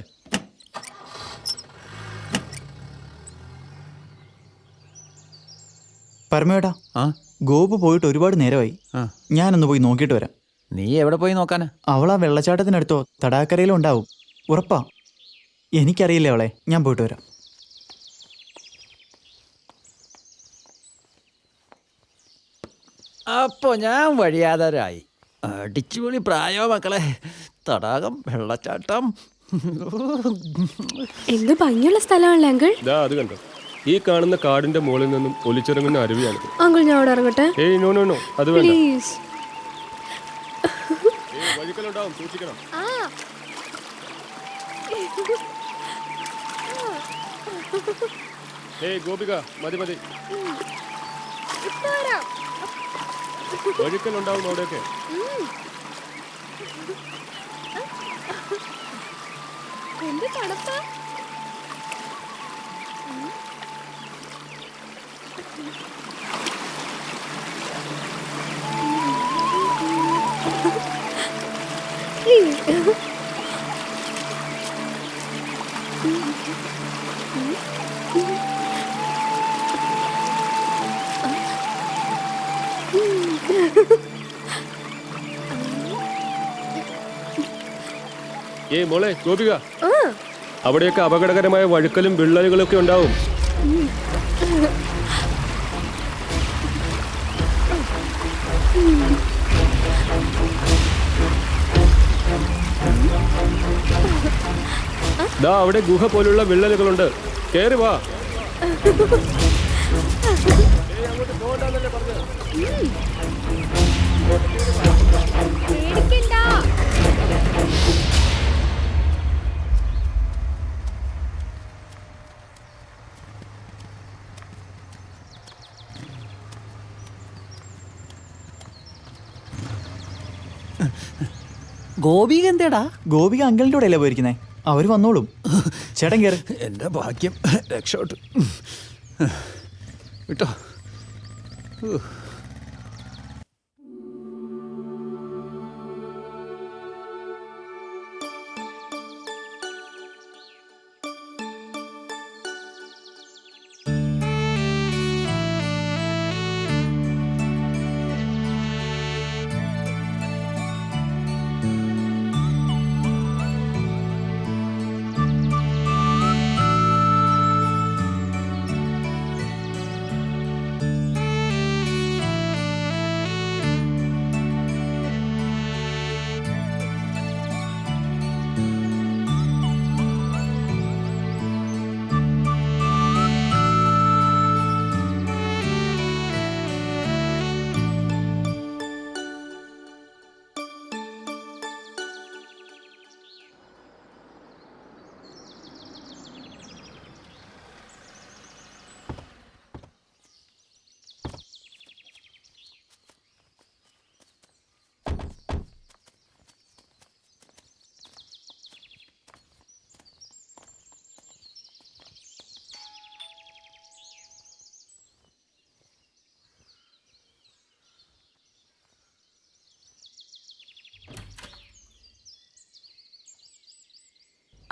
പരമേട്ടാ, ഗോപു പോയിട്ട് ഒരുപാട് നേരമായി. ഞാനൊന്ന് പോയി നോക്കിയിട്ട് വരാം.
നീ എവിടെ പോയി നോക്കാനാ?
അവളാ വെള്ളച്ചാട്ടത്തിനടുത്തോ തടാക്കരയിലോ ഉണ്ടാവും. ഉറപ്പാ. എനിക്കറിയില്ല അവളെ. ഞാൻ പോയിട്ട് വരാം.
അപ്പോ ഞാൻ വഴിയാതാരായി. അടിച്ചുപൊളി പ്രായോ മക്കളെ. തടാകം, വെള്ളച്ചാട്ടം.
എന്ത് ഭംഗിയുള്ള സ്ഥലമാണല്ലേ അങ്കിൾ.
അത് കണ്ടോ, ഈ കാണുന്ന കാടിന്റെ മുകളിൽ നിന്നും ഒലിച്ചിറങ്ങുന്ന അരുവിയാണ്.
അങ്കിൾ, ഞാൻ അവിടെ ഇറങ്ങട്ടെ
ഏയ് നോ നോ നോ, അത് വേണ്ട.
പ്ലീസ്.
വഴുക്കലുണ്ടാവും, സൂക്ഷിക്കണം. ഏയ് ഗോപിക, മതി മതി. വഴുക്കലുണ്ടാവും അവിടെയൊക്കെ.
എന്ത് തണുപ്പാ.
ഏയ് മോളെ ഗോപിക, അവിടെയൊക്കെ അപകടകരമായ വഴുക്കലും വിള്ളലുകളും ഒക്കെ ഉണ്ടാവും. ദാ അവിടെ ഗുഹ പോലുള്ള വിള്ളലുകളുണ്ട്. കേറി വാ. അങ്ങോട്ട് പോകണ്ടെന്നല്ലേ പറഞ്ഞത്?
ഗോപിക എന്തേടാ?
ഗോപിക അങ്കിളിൻ്റെ കൂടെ അല്ലേ പോയിരിക്കുന്നേ? അവർ വന്നോളും. ചേട്ടൻ കയറി.
എൻ്റെ ഭാഗ്യം, രക്ഷോട്ട് വിട്ടോ.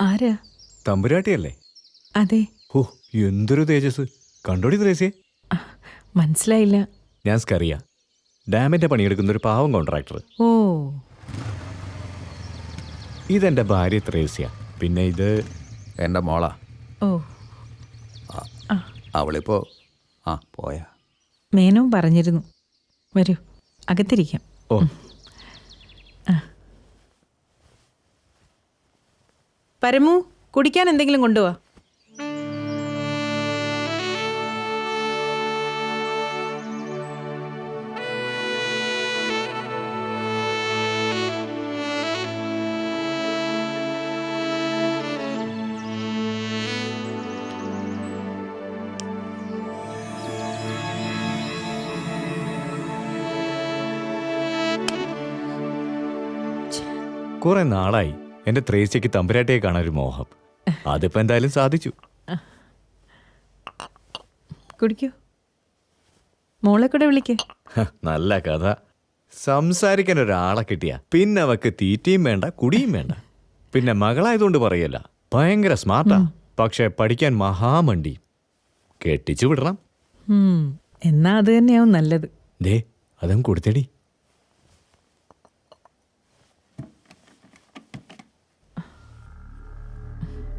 ആരാ?
തമ്പുരാട്ടിയല്ലേ?
അതെ.
ഓ, എന്തൊരു തേജസ്! കണ്ടോടി ത്രേസ്യേ?
മനസ്സിലായില്ല.
ഞാൻ സ്കറിയ, ഡാമിന്റെ പണിയെടുക്കുന്ന ഒരു പാവം കോൺട്രാക്ടർ.
ഓ,
ഇതെന്റെ ഭാര്യ ത്രേസ്യ. പിന്നെ ഇത്
എൻ്റെ മോളാ.
ഓ.
അവളിപ്പോ പോയാ.
മേനോൻ പറഞ്ഞിരുന്നു. വരൂ, അകത്തിരിക്കാം.
ഓ.
പരമു, കുടിക്കാൻ എന്തെങ്കിലും കൊണ്ടുപോവാ.
കുറെ നാളായി എന്റെ ത്രേസ്യക്ക് തമ്പുരാട്ടിയെ കാണാൻ ഒരു മോഹം. അതിപ്പോ എന്തായാലും സാധിച്ചു.
കുടിക്കൂ. മോളെ കൂടെ വിളിക്കേ.
നല്ല കഥ. സംസാരിക്കാൻ ഒരാളെ കിട്ടിയ പിന്നെ അവക്ക് തീറ്റയും വേണ്ട കുടിയും വേണ്ട. പിന്നെ മകളായതുകൊണ്ട് പറയല്ല, ഭയങ്കര സ്മാർട്ടാ. പക്ഷെ പഠിക്കാൻ മഹാമണ്ടി. കെട്ടിച്ചു വിടണം.
എന്നാ അത് തന്നെയാവും നല്ലത്.
ദേ, അതും കൊടുത്തടി.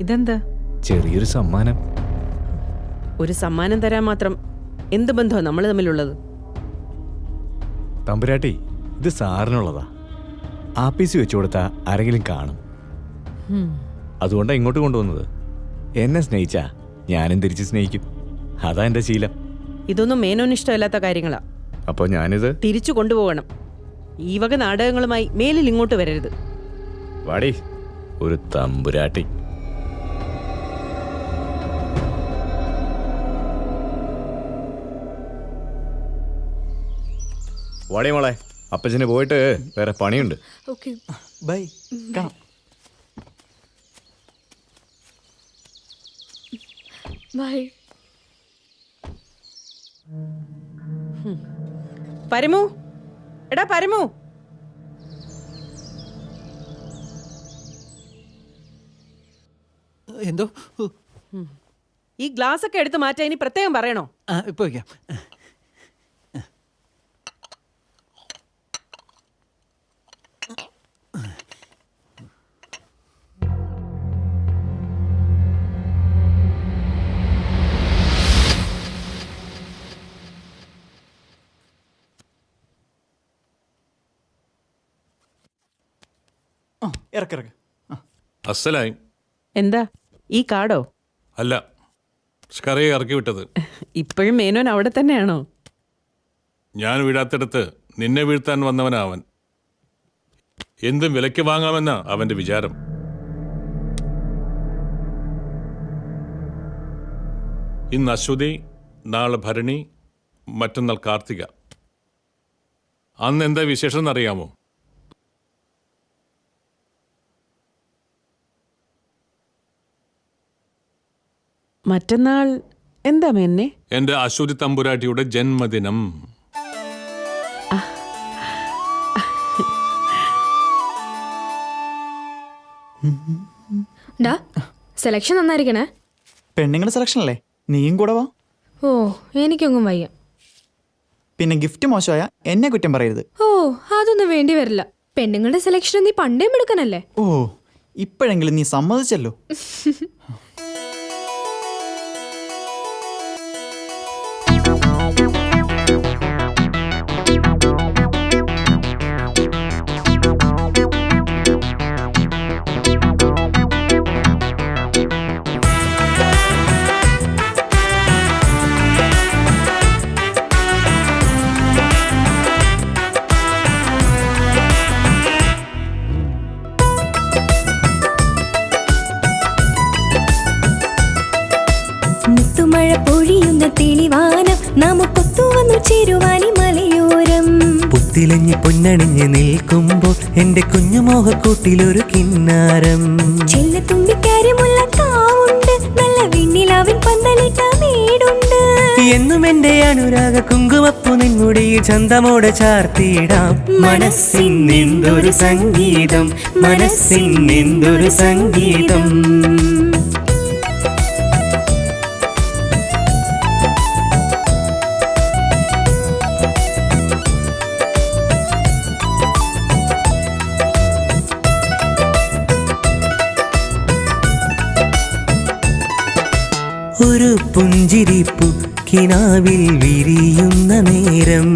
ഇതെന്താ?
ചെറിയൊരു സമ്മാനം.
ഒരു സമ്മാനം തരാൻ മാത്രം എന്ത് ബന്ധമാണ് നമ്മൾ തമ്മിലുള്ളത്?
തമ്പുരാട്ടി, ഇത് സാറിനുള്ളതാ. ആപ്പീസ് വെച്ചു കൊടുത്താൽ ആരെങ്കിലും കാണും. അതുകൊണ്ടാണ് ഇങ്ങോട്ട് കൊണ്ടുവന്നത്. എന്നെ സ്നേഹിച്ചാ ഞാനും തിരിച്ച് സ്നേഹിക്കും. അതാ എൻ്റെ ശീലം.
ഇതൊന്നും മേനോന് ഇഷ്ടമല്ലാത്ത കാര്യങ്ങളാ.
അപ്പോൾ ഞാനിത്
തിരിച്ചു കൊണ്ടുപോകണം. ഈ വക നാടകങ്ങളുമായി മേലിൽ ഇങ്ങോട്ട് വരരുത്.
വാടി, ഒരു തമ്പുരാട്ടി. വാടി മോളെ, അപ്പച്ചന് പോയിട്ട് വേറെ പണിയുണ്ട്.
ഓക്കെ,
ബൈ, കാണാം.
ബൈ.
പരമു, എടാ പരമു.
എന്തോ?
ഈ ഗ്ലാസ് ഒക്കെ എടുത്ത് മാറ്റാൻ ഇനി പ്രത്യേകം പറയണോ?
ഇപ്പൊ വയ്ക്കാം.
ഇറക്കിറക്ക്.
അസലായി.
എന്താ ഈ കാടോ?
അല്ല, സ്കറിയെ ഇറക്കി വിട്ടത്.
ഇപ്പോഴും മേനോൻ അവിടെ തന്നെയാണോ?
ഞാൻ വീഴാത്തിടത്ത് നിന്നെ വീഴ്ത്താൻ വന്നവനാവൻ. എന്തും വിലയ്ക്ക് വാങ്ങാമെന്ന അവന്റെ വിചാരം. ഇന്ന് അശ്വതി, നാളെ ഭരണി, മറ്റന്നാൾ കാർത്തിക. അന്ന് എന്താ വിശേഷം എന്നറിയാമോ?
മറ്റന്നാൾ എന്താ മേന്നെ?
എന്റെ അശ്വതി തമ്പുരാട്ടിയുടെ ജന്മദിനം.
സെലക്ഷൻ നന്നായിരിക്കണേ.
പെണ്ണുങ്ങളുടെ സെലക്ഷൻ അല്ലേ? നീയും കൂടെ വാ.
ഓ, എനിക്കൊന്നും വയ്യ.
പിന്നെ ഗിഫ്റ്റ് മോശമായ എന്നെ കുറ്റം പറയരുത്.
ഓ, അതൊന്നും വേണ്ടി വരില്ല. പെണ്ണുങ്ങളുടെ സെലക്ഷൻ നീ പണ്ടേ എടുക്കണല്ലേ.
ഓ, ഇപ്പോഴെങ്കിലും നീ സമ്മതിച്ചല്ലോ.
മഴ പൊഴിയുന്ന തെളിവാനം നമുക്കൊത്തു വന്നു ചേരുവാനി മലയോരം.
പുത്തിലഞ്ഞ് പൊന്നണിഞ്ഞ് നിൽക്കുമ്പോൾ എന്റെ കുഞ്ഞുമോഹക്കൂട്ടിലൊരു കിന്നാരം.
ചെല്ലത്തുമ്പിക്കാരുമുള്ള കാവുണ്ട്, നല്ല വെണ്ണിലാവിൻ പന്തലിട്ട വീടുണ്ട്.
എന്നും എന്റെ അനുരാഗ കുങ്കുമപ്പു നിൻമുടിയിൽ ചന്തമോടെ ചാർത്തിയിടാം. മനസ്സിനെന്തൊരു സംഗീതം, മനസ്സിനെന്തൊരു സംഗീതം. ഒരു പുഞ്ചിരിപ്പു കിനാവിൽ വിരിയുന്ന നേരം,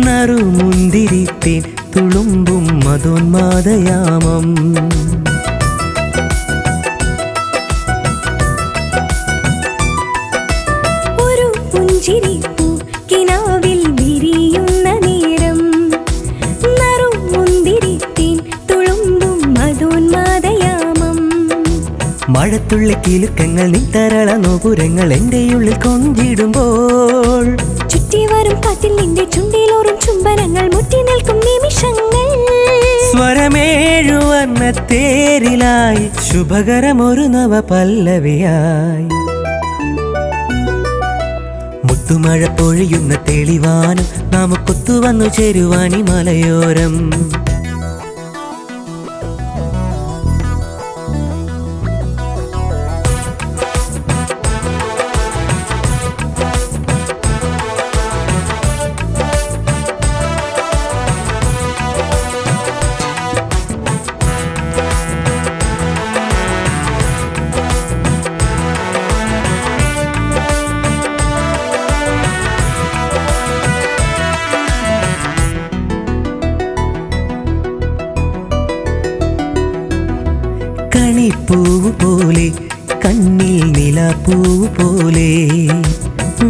നറുമുന്തിരിത്തേൻ തുളുമ്പും മധോന്മാദയാമം.
ഒരു പുഞ്ചിരിപ്പു കിനാവിൽ വിരിയുന്ന നേരം, നറുമുന്തിരിത്തേൻ തുളുമ്പും മധോന്മാദയാമം.
മഴത്തുള്ളി കിലുക്കങ്ങൾ നിത്തരള നോപുരങ്ങൾ എൻ്റെ ഉള്ളിൽ കൊഞ്ചിടുമ്പോൾ,
ചുറ്റി വരും കാറ്റിൽ നിന്റെ ചുണ്ടിലോറും ചുംബനങ്ങൾ മുറ്റി നിൽക്കും നിമിഷങ്ങൾ.
സ്വരമേഴുവർണ്ണ തേരിലായി ശുഭകരമൊരു നവ പല്ലവിയായി. മുത്തുമഴ പൊഴിയുന്ന തെളിവാനും നമുക്കൊത്തു വന്നു ചേരുവാനി മലയോരം. കണിപ്പൂവ് പോലെ കണ്ണിൽ നിലാപ്പൂവ് പോലെ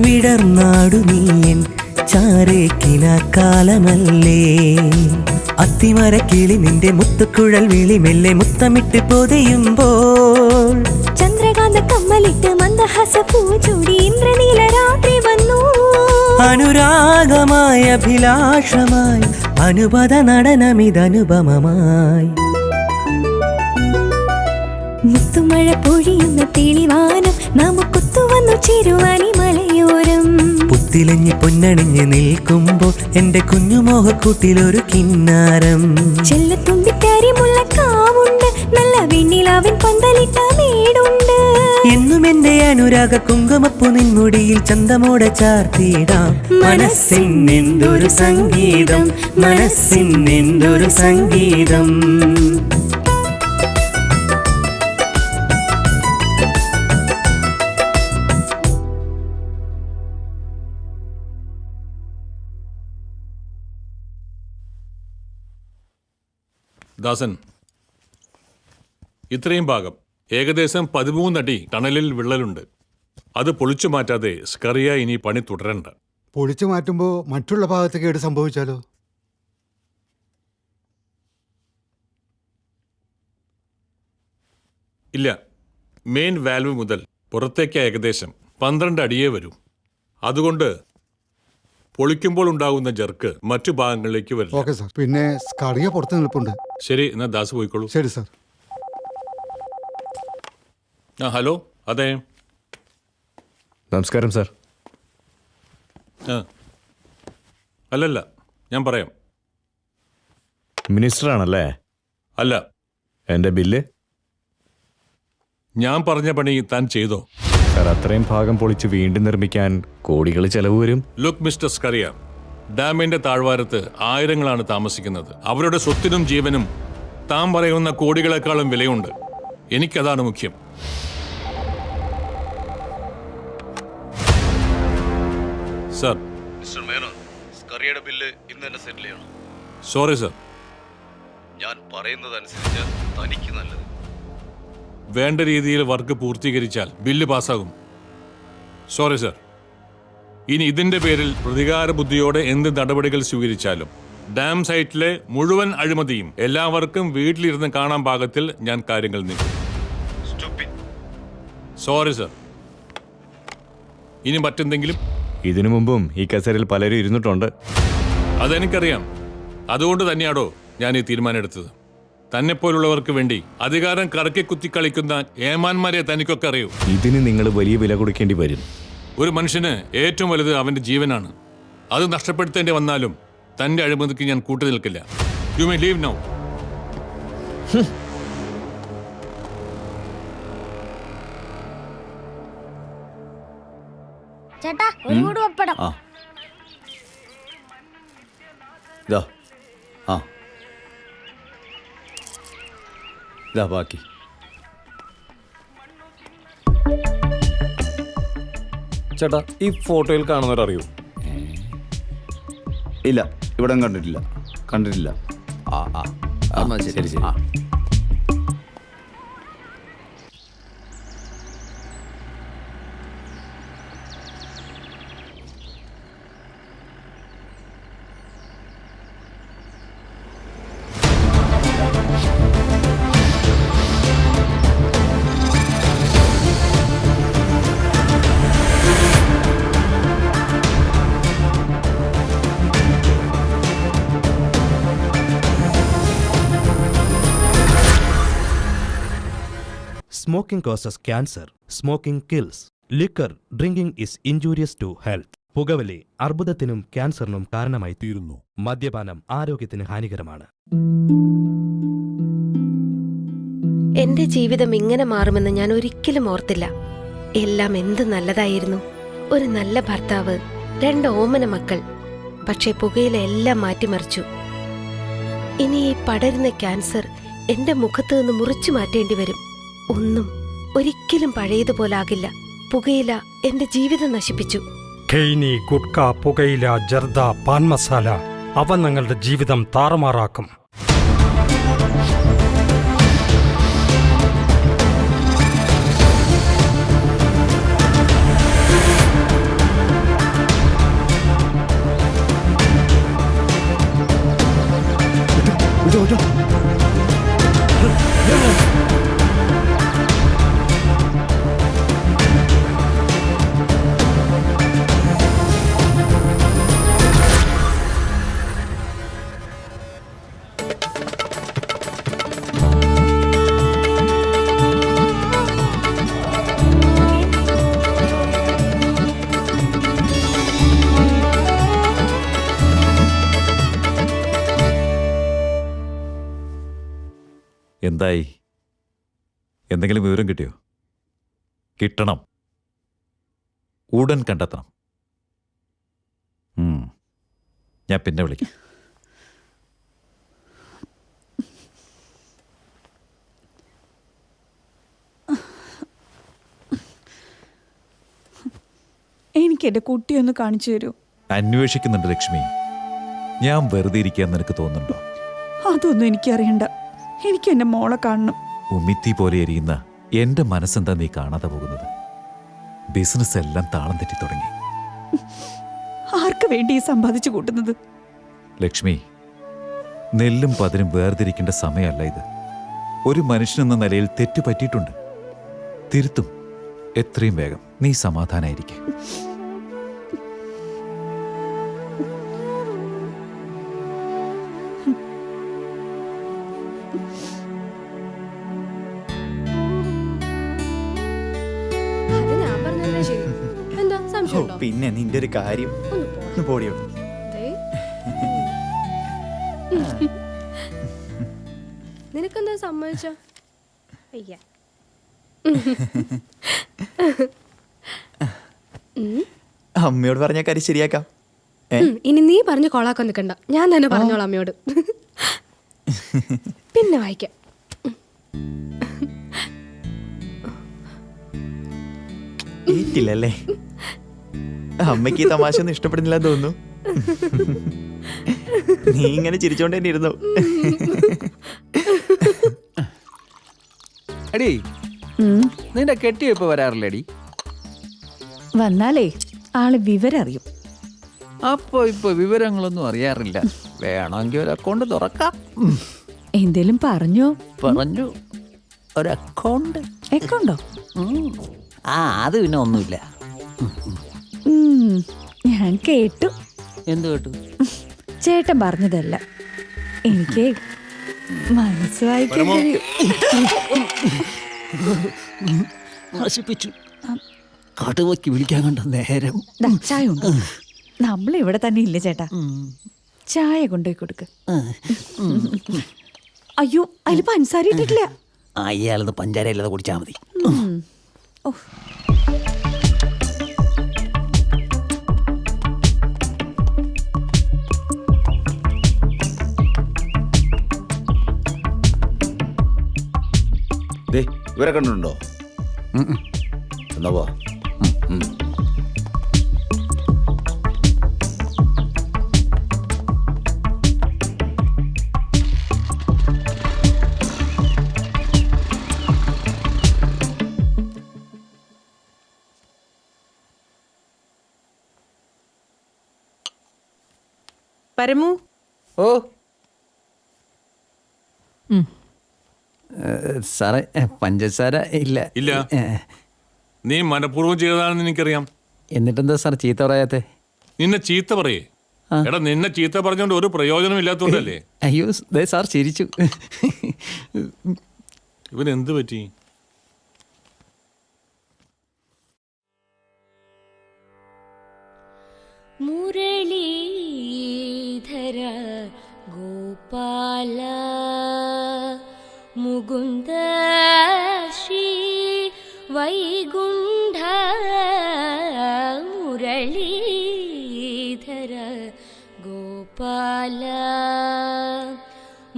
വിടർന്നാടു നീയൻ ചാരേക്കിനാക്കാലമല്ലേ. അത്തിമരക്കിളി നിന്റെ മുത്തുക്കുഴൽ വിളി മെല്ലെ മുത്തമിട്ട് പൊതിയുമ്പോൾ,
ചന്ദ്രകാന്ത കമ്മലിട്ട് മന്ദഹാസ പൂച്ചൂടി ഇന്ദ്രനീല രാത്രി വന്നു.
അനുരാഗമായ അഭിലാഷമായി അനുപത നടനമിതനുപമമായി.
മുത്തുമഴ പൊഴിയുന്ന തെളിവാനം നമുക്കൊത്തു വന്നു ചേരുവാനി മലയോരം.
പുത്തിലഞ്ഞി പൊന്നണിഞ്ഞ് നിൽക്കുമ്പോൾ എന്റെ കുഞ്ഞുമോഹക്കൂട്ടിലൊരു കിന്നാരം.
ചെല്ലത്തുമ്പിക്കാരിമുള്ള കാവുണ്ട്, നല്ല വെണ്ണിലാവിൻ പന്തലിട്ട വീടുണ്ട്.
എന്നും എന്റെ അനുരാഗ കുങ്കുമപ്പു നിൻമുടിയിൽ ചന്തമോടെ ചാർത്തിയിടാം. മനസ്സിനെന്തൊരു സംഗീതം, മനസ്സിനെന്തൊരു സംഗീതം.
ദാസൻ, ഇത്രയും ഭാഗം ഏകദേശം 13 അടി ടണലിൽ വിള്ളലുണ്ട്. അത് പൊളിച്ചു മാറ്റാതെ സ്കറിയ ഇനി പണി തുടരണ്ട.
പൊളിച്ചു മാറ്റുമ്പോൾ മറ്റുള്ള ഭാഗത്ത് കേട് സംഭവിച്ചാലോ?
ഇല്ല, മെയിൻ വാൽവ് മുതൽ പുറത്തേക്ക് ഏകദേശം 12 അടിയേ വരൂ. അതുകൊണ്ട് പൊളിക്കുമ്പോൾ ഉണ്ടാകുന്ന ജർക്ക് മറ്റു ഭാഗങ്ങളിലേക്ക് വരും.
Okay sir. പിന്നെ സ്കറിയ പുറത്ത് നിൽപ്പുണ്ട്.
ശരി, എന്നാ ദാസ് പോയിക്കോളൂ.
ശരി സാർ.
ആ, ഹലോ. അതെ,
നമസ്കാരം സാർ.
ആ, അല്ലല്ല, ഞാൻ പറയാം.
മിനിസ്റ്ററാണല്ലേ?
അല്ല.
എൻ്റെ ബില്ല്?
ഞാൻ പറഞ്ഞ പണി താൻ ചെയ്തോ?
സാർ, അത്രയും ഭാഗം പൊളിച്ച് വീണ്ടും നിർമ്മിക്കാൻ കോടികൾ ചെലവ് വരും.
ലുക്ക് മിസ്റ്റർ സ്കറിയ, ഡാമിന്റെ താഴ്വാരത്ത് ആയിരങ്ങളാണ് താമസിക്കുന്നത്. അവരുടെ സ്വത്തിനും ജീവനും താൻ പറയുന്ന കോടികളെക്കാളും വിലയുണ്ട്. എനിക്കതാണ് മുഖ്യം. സർ,
മിസ്റ്റർ മേനോൻ, സ്കറിയയുടെ ബില്ല് ഇന്ന് തന്നെ സെറ്റിൽ ചെയ്യണം.
Sorry sir.
ഞാൻ പറയുന്നതനുസരിച്ച് തനിക്ക് നല്ലത്.
വേണ്ട രീതിയിൽ വർക്ക് പൂർത്തീകരിച്ചാൽ ബില്ല് പാസ്സാകും. Sorry sir. ഇനി ഇതിന്റെ പേരിൽ പ്രതികാര ബുദ്ധിയോടെ എന്ത് നടപടികൾ സ്വീകരിച്ചാലും ഡാം സൈറ്റിലെ മുഴുവൻ അഴിമതിയും എല്ലാവർക്കും വീട്ടിലിരുന്ന് കാണാൻ പാകത്തിൽ ഞാൻ കാര്യങ്ങൾ നീക്കും. Sorry sir. ഇനി മറ്റെന്തെങ്കിലും?
ഇതിനു മുമ്പും ഈ കസേരയിൽ പലരും ഇരുന്നിട്ടുണ്ട്.
അതെനിക്കറിയാം. അതുകൊണ്ട് തന്നെയാണോ ഞാൻ ഈ തീരുമാനം എടുത്തത്. തന്നെപ്പോലുള്ളവർക്ക് വേണ്ടി അധികാരം കറക്കി കുത്തി കളിക്കുന്ന ഏമാന്മാരെ തനിക്കൊക്കെ അറിയൂ.
ഇതിന് നിങ്ങൾ വലിയ വില കൊടുക്കേണ്ടി വരും.
ഒരു മനുഷ്യന് ഏറ്റവും വലുത് അവന്റെ ജീവനാണ്. അത് നഷ്ടപ്പെടുത്തേണ്ടി വന്നാലും തന്റെ അഴിമതിക്ക് ഞാൻ കൂട്ടു നിൽക്കില്ല. You may leave now.
ചേട്ടാ ഒരു കൂട് പപ്പടം.
ഇതാ ആ ഇതാ ബാക്കി.
ചേട്ടാ ഈ ഫോട്ടോയിൽ കാണുന്നവരറിയോ?
ഇല്ല, ഇവിടെ കണ്ടിട്ടില്ല.
ആ ആ എന്നാ
ശരി ശരി.
Smoking causes cancer. Smoking kills. Liquor drinking is injurious to health. പുകവലി അർബുദത്തിനും ക്യാൻസറിനും കാരണമായി തീരുന്നു. മദ്യപാനം ആരോഗ്യത്തിന് ഹാനികരമാണ്.
എന്റെ ജീവിതം ഇങ്ങനെ മാറുമെന്ന് ഞാൻ ഒരിക്കലും ഓർത്തില്ല. എല്ലാം എന്ത് നല്ലതായിരുന്നു. ഒരു നല്ല ഭർത്താവ്, 2 ഓമന മക്കൾ. പക്ഷെ പുകയില എല്ലാം മാറ്റിമറിച്ചു. ഇനി ഈ പടരുന്ന ക്യാൻസർ എന്റെ മുഖത്ത് നിന്ന് മുറിച്ചു മാറ്റേണ്ടി വരും. ഒന്നും ഒരിക്കലും പഴയതുപോലാകില്ല. പുകയില എന്റെ ജീവിതം നശിപ്പിച്ചു.
ഖെയ്നി, ഗുഡ്ക, പുകയില, ജർദ, പാൻ മസാല അവ നിങ്ങളുടെ ജീവിതം താറുമാറാക്കും.
എന്തായി? എന്തെങ്കിലും വിവരം കിട്ടിയോ? കിട്ടണം, ഉടൻ കണ്ടെത്തണം. ഞാൻ പിന്നെ വിളിക്കാം.
എനിക്ക് എന്റെ കുട്ടിയൊന്ന് കാണിച്ചു തരൂ.
അന്വേഷിക്കുന്നുണ്ട് ലക്ഷ്മി. ഞാൻ വെറുതെ ഇരിക്കാൻ നിനക്ക് തോന്നുന്നുണ്ടോ?
അതൊന്നും എനിക്കറിയണ്ട. എനിക്ക് എന്റെ മോളെ കാണണം.
ഉമിത്തി പോലെ എരിയുന്ന എന്റെ മനസ്സെന്താ നീ കാണാതെ പോകുന്നത്? ബിസിനസ് എല്ലാം താളം തെറ്റി തുടങ്ങി.
ആർക്ക് വേണ്ടി ഈ സമ്പാദിച്ചു കൂട്ടുന്നത്?
ലക്ഷ്മി, നെല്ലും പതിരും വേർതിരിക്കേണ്ട സമയമല്ല ഇത്. ഒരു മനുഷ്യനെന്ന നിലയിൽ തെറ്റു പറ്റിയിട്ടുണ്ട്. തിരുത്തും എത്രയും വേഗം. നീ സമാധാനായിരിക്കെ.
പിന്നെ നിന്റെ ഒരു കാര്യം പോടിയോ.
നിനക്കെന്താ സമ്മതിച്ച?
അമ്മയോട് പറഞ്ഞ കാര്യം ശരിയാക്കാം.
ഇനി നീ പറഞ്ഞ് കൊളാക്കാൻ നിൽക്കണ്ട, ഞാൻ തന്നെ പറഞ്ഞോളാം അമ്മയോട്. പിന്നെ വായിക്കാം.
ഏറ്റില്ലല്ലേ? അമ്മയ്ക്ക് ഈ തമാശ ഒന്നും ഇഷ്ടപ്പെടുന്നില്ല തോന്നുന്നു. നീ ഇങ്ങനെ ചിരിച്ചോണ്ട് തന്നെ ഇരുന്നു.
എടി, നിന്റെ കെട്ടിയോ ഇപ്പൊ വരാറില്ലടി?
വന്നാലേ ആള് വിവരം അറിയും.
അപ്പൊ ഇപ്പൊ വിവരങ്ങളൊന്നും അറിയാറില്ല. വേണമെങ്കിൽ ഒരു അക്കൗണ്ട് തുറക്കാം.
എന്തേലും പറഞ്ഞോ?
പറഞ്ഞു, ഒരു അക്കൗണ്ട്.
അക്കൗണ്ടോ?
ആ, അത് പിന്നെ ഒന്നുമില്ല.
ഞാൻ കേട്ടു.
എന്ത് കേട്ടു?
ചേട്ടൻ പറഞ്ഞതല്ല, എനിക്ക് മനസ്സ് വായിക്കാൻ കഴിയും.
നശിപ്പിച്ചു. കടുവയ്ക്ക് വിളിക്കാൻ കണ്ട നേരം.
ദാ, ചായ ഉണ്ട്. നമ്മളിവിടെ തന്നെ ഇല്ല ചേട്ടാ. ചായ കൊണ്ടുപോയി കൊടുക്ക്. അയ്യോ അതിൽ പഞ്ചസാര ഇട്ടിട്ടില്ല.
അയാളത് പഞ്ചാര ഇല്ലാതെ കുടിച്ചാൽ മതി.
ഓ
ഇവരെ കണ്ടിട്ടുണ്ടോ? എന്നാ പോ.
പരമു.
ഓ സാറേ, പഞ്ചസാര ഇല്ല.
ഇല്ല, നീ മനഃപൂർവ്വം ചെയ്തതാണെന്ന് എനിക്കറിയാം.
എന്നിട്ടെന്താ സാർ ചീത്ത പറയാത്തെ?
നിന്നെ ചീത്ത പറയേ? എടാ, നിന്നെ ചീത്ത പറഞ്ഞോണ്ട് ഒരു പ്രയോജനം ഇല്ലാത്തോണ്ടല്ലേ?
അയ്യോ സാർ ചിരിച്ചു.
ഇവൻ എന്ത് പറ്റി?
മുരളീധര ഗോപാല മുകുന്ദ ശ്രീ വൈകുണ്ഠ മുരളീധര ഗോപാല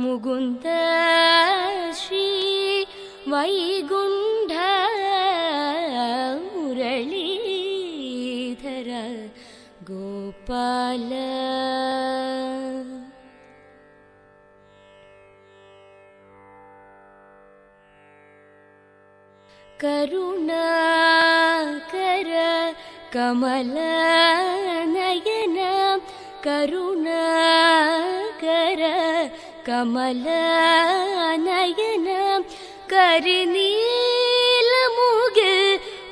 മുകുന്ദ ശ്രീ വൈകുണ്ഠ മുരളീധര ഗോപാല. കരുണാകര കമലനയന കരുണാകര കമലനയന കരിനീലമുകിൽ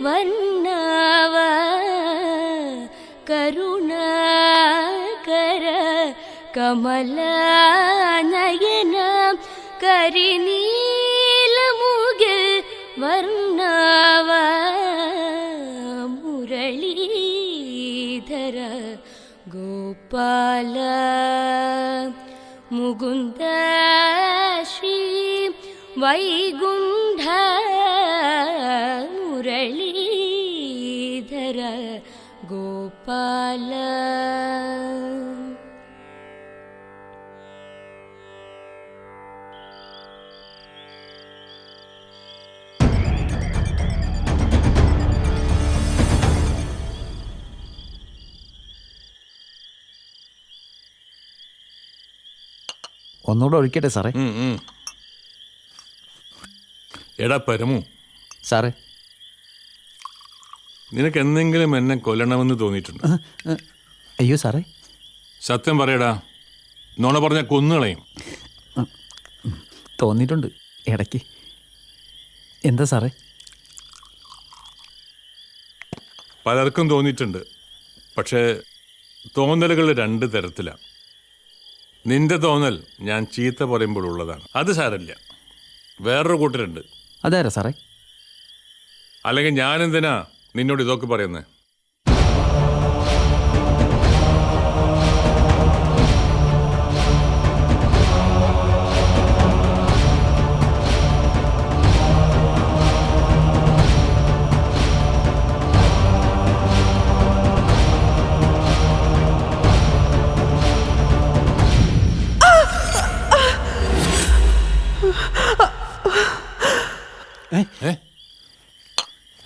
വർണ്ണവ കരുണാകര കമലനയന കരിനീലമുകിൽ വർണ്ണവ മുരളീധര ഗോപാല മുകുന്ദ ശ്രീ വൈകുണ്ഠ മുരളീധര ഗോപാല.
ഒന്നുകൂടെ ഒഴിക്കട്ടെ സാറേ?
എടാ പരമു,
സാറേ
നിനക്ക് എന്തെങ്കിലും എന്നെ കൊല്ലണമെന്ന് തോന്നിയിട്ടുണ്ട്?
അയ്യോ സാറേ.
സത്യം പറയടാ, നോണ പറഞ്ഞ കൊന്നുകളയും.
തോന്നിയിട്ടുണ്ട് ഇടയ്ക്ക്. എന്താ സാറേ?
പലർക്കും തോന്നിയിട്ടുണ്ട്. പക്ഷേ തോന്നലുകൾ രണ്ട് തരത്തിലാണ്. നിന്റെ തോന്നൽ ഞാൻ ചീത്ത പറയുമ്പോഴുള്ളതാണ്. അത് സാരമില്ല. വേറൊരു കൂട്ടരുണ്ട്.
അതാരാ സാറേ?
അല്ലെങ്കിൽ ഞാൻ എന്തിനാ നിന്നോട് ഇതൊക്കെ പറയുന്നത്?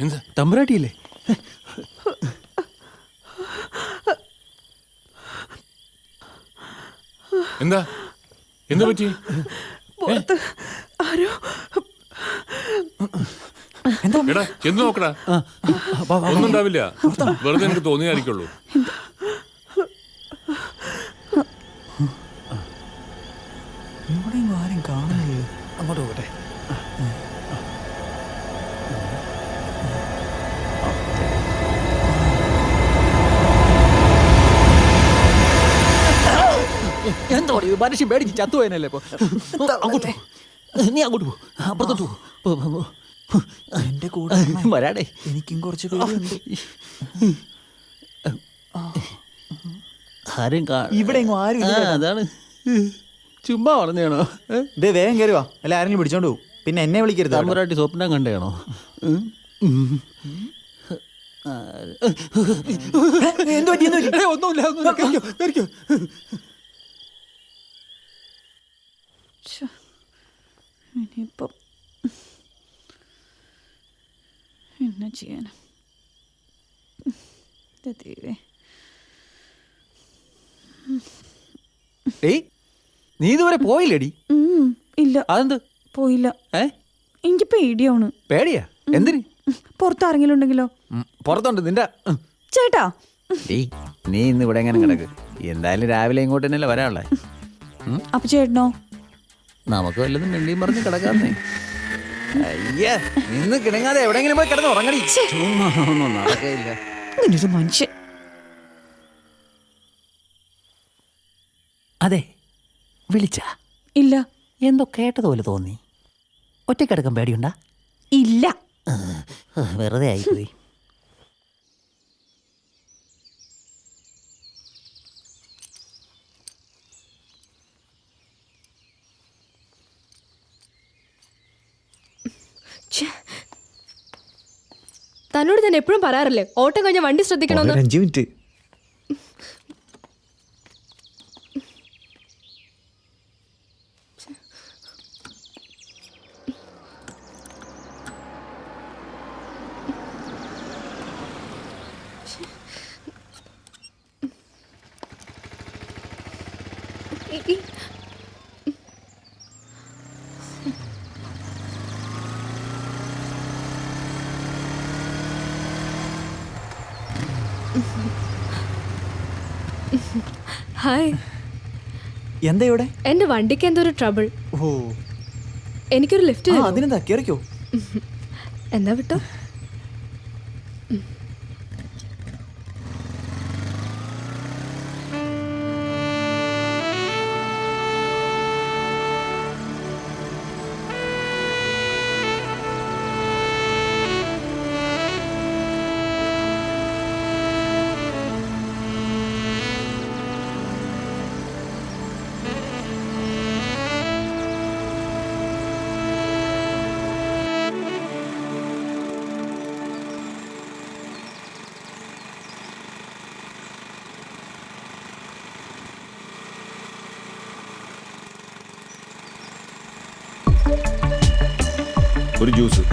എന്താ തമ്പുരാട്ടിയല്ലേ?
എന്താ എന്താ പറ്റി? എടാ ചെന്ന് നോക്കടാ. ഒന്നും ഉണ്ടാവില്ല, വെറുതെ എനിക്ക് തോന്നിയായിരിക്കുള്ളൂ.
ആരും കാണുന്നില്ല.
അങ്ങോട്ട് പോകട്ടെ. എന്തോ മനുഷ്യൻ പേടിച്ച് ചത്തുപോയനല്ലേ? ഇപ്പൊ അങ്ങോട്ട് നീ അങ്ങോട്ട് പോ, അപ്പുറത്തോട്ട് പോ.
എന്റെ കൂടെ
വരാടേ.
എനിക്കും കുറച്ച് പേരുണ്ട്.
ആരും
ഇവിടെ എങ്ങും ആരും ഇല്ല.
അതാണ് ചുമ്മാ പറഞ്ഞാണോ?
ദേ വേഗം കയറുവാ, അല്ല ആരെങ്കിലും പിടിച്ചോണ്ട് പോകും. പിന്നെ എന്നെ വിളിക്കരുത്.
തമ്പുരാട്ടി സ്വപ്നം കണ്ടേണോ? ഒന്നുമില്ല.
ഇനിയിപ്പം എന്നാ ചെയ്യാനാ? ദൈവമേ.
നീ ഇതുവരെ പോയില്ലേടി?
ഇല്ല.
അതെന്ത്
പോയില്ല? എനിക്ക് പേടിയാണ്.
പേടിയാ? എന്തിന്?
പുറത്താരെങ്കിലും ഉണ്ടെങ്കിലോ?
പുറത്തുണ്ട് നിന്റെ
ചേട്ടാ.
നീ ഇന്ന് ഇവിടെ എങ്ങനെ കിടക്ക്? എന്തായാലും രാവിലെ ഇങ്ങോട്ട് തന്നെയല്ലേ വരാനുള്ളേ.
അപ്പൊ ചേട്ടനോ?
നമുക്ക് വല്ലതും മിണ്ടിയും പറഞ്ഞ് കിടക്കാന്നേ. അയ്യ, നിന്ന് കിടങ്ങാതെ എവിടെയെങ്കിലും പോയി കിടന്ന് ഉറങ്ങടി. ഒന്നും നടക്കയില്ല.
ഇങ്ങനൊരു മനുഷ്യൻ.
അതെ, വിളിച്ച
ഇല്ല.
എന്തോ കേട്ടതുപോലെ തോന്നി. ഒറ്റക്കിടക്കാൻ പേടിയുണ്ടാ?
ഇല്ല.
വെറുതെ ആയിപ്പോയി.
തന്നോട് ഞാൻ എപ്പോഴും പറയാറില്ലേ ഓട്ടം കഴിഞ്ഞ വണ്ടി ശ്രദ്ധിക്കണമെന്ന്?
5 മിനിറ്റ്.
ഹായ്.
എന്താ ഇവിടെ?
എന്റെ വണ്ടിക്ക് എന്തോ ഒരു ട്രബിൾ.
ഓ,
എനിക്കൊരു ലിഫ്റ്റ്.
അതിനെന്താ, കേറിക്കോ.
എന്താ വിട്ടോ?
ഒരു ജ്യൂസ്.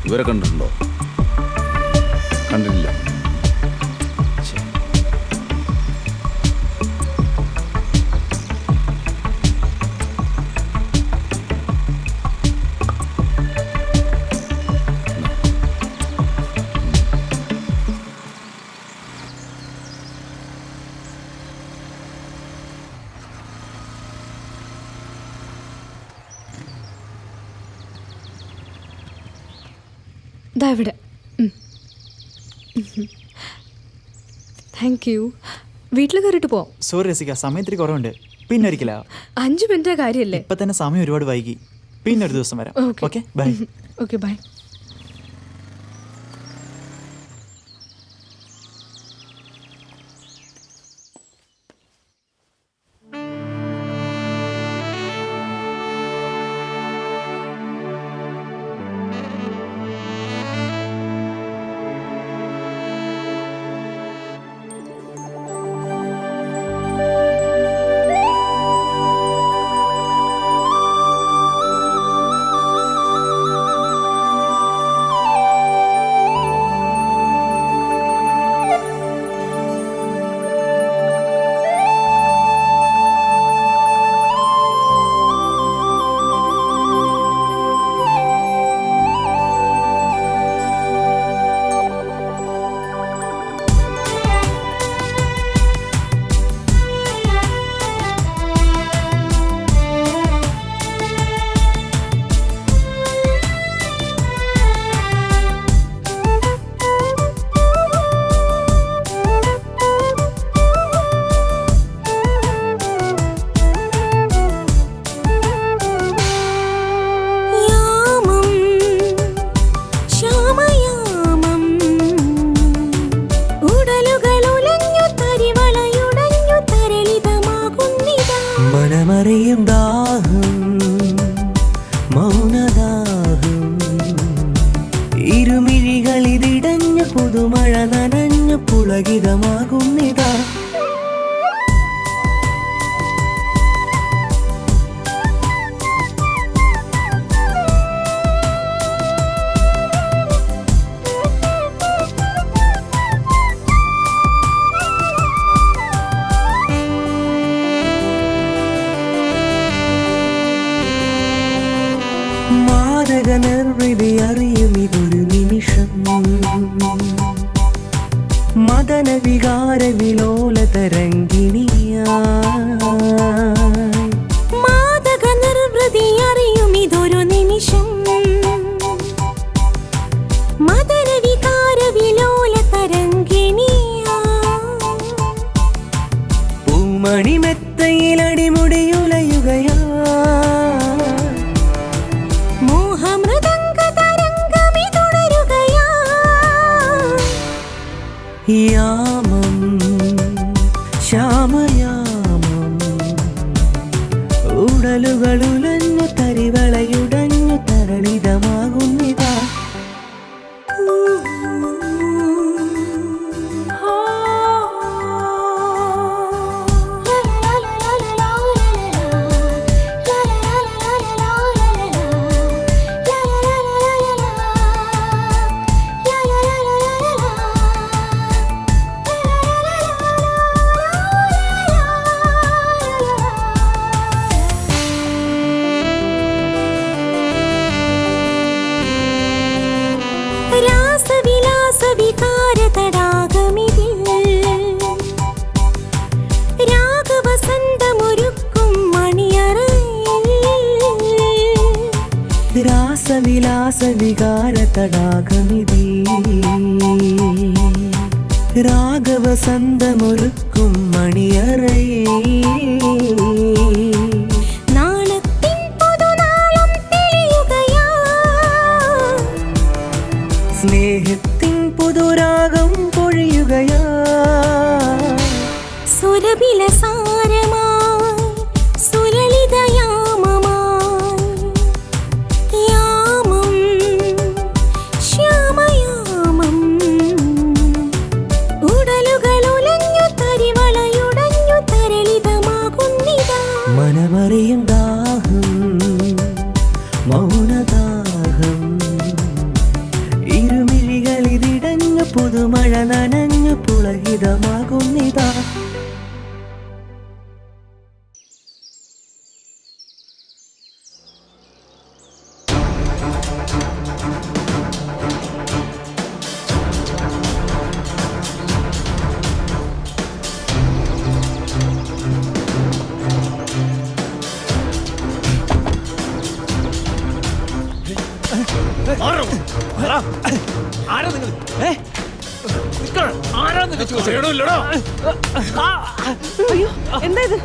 ഇവരെ കണ്ടിട്ടുണ്ടോ? കണ്ടിട്ടില്ല.
ഇവിടെ. Thank you. വീട്ടിൽ കയറിയിട്ട് പോവാം.
സോറി രസിക, സമയത്തിരി കുറവുണ്ട്. പിന്നെ ഒരിക്കലാ.
5 മിനിറ്റ് കാര്യല്ലേ?
ഇപ്പൊ തന്നെ സമയം ഒരുപാട് വൈകി. പിന്നെ ഒരു ദിവസം വരാം. Okay, bye.
Okay, bye.
പുളകിതമാകുന്നിതാ. നിർവൃതി അറിയും ഇതൊരു നിമിഷം. മദന വികാര വിലോല തരംഗിണിയായി
മാദക നിർവൃതി അറിയും ഇതൊരു നിമിഷം. മദന വികാര വിലോല തരംഗിണിയായി
പൂമണി മെത്തയിൽ അടിമുടിയുലയുകയാ. യാമം ശ്യാമയാമം ഉടലുകളുലഞ്ഞു തരിവളയുടഞ്ഞു തരളിതമാകുന്നിതാ. രാസവിലാസ വികാര തടാകമിതി രാഗവസന്തമൊരുക്കും മണിയറയേ.
നാളത്തിൻ പുതുനാളം തെളിയുകയാ.
സ്നേഹത്തിൻ പുതുരാഗം പൊഴിയുകയാ.
സുരഭില സാരമായി സുലളിതയാമമായി യാമം ശ്യാമയാമം ഉടലുകളുലഞ്ഞു തരിവളയുടഞ്ഞു തരളിതമാകുന്നിതാ.
മനമറിയും ദാഹം മൗനദാഹം ഇരുമിഴികളിതിടഞ്ഞു പുതുമഴ നനഞ്ഞു പുളകിതമാകുന്നിതാ.
ആരാ നിങ്ങൾ?
അയ്യോ എന്താ ഇത്?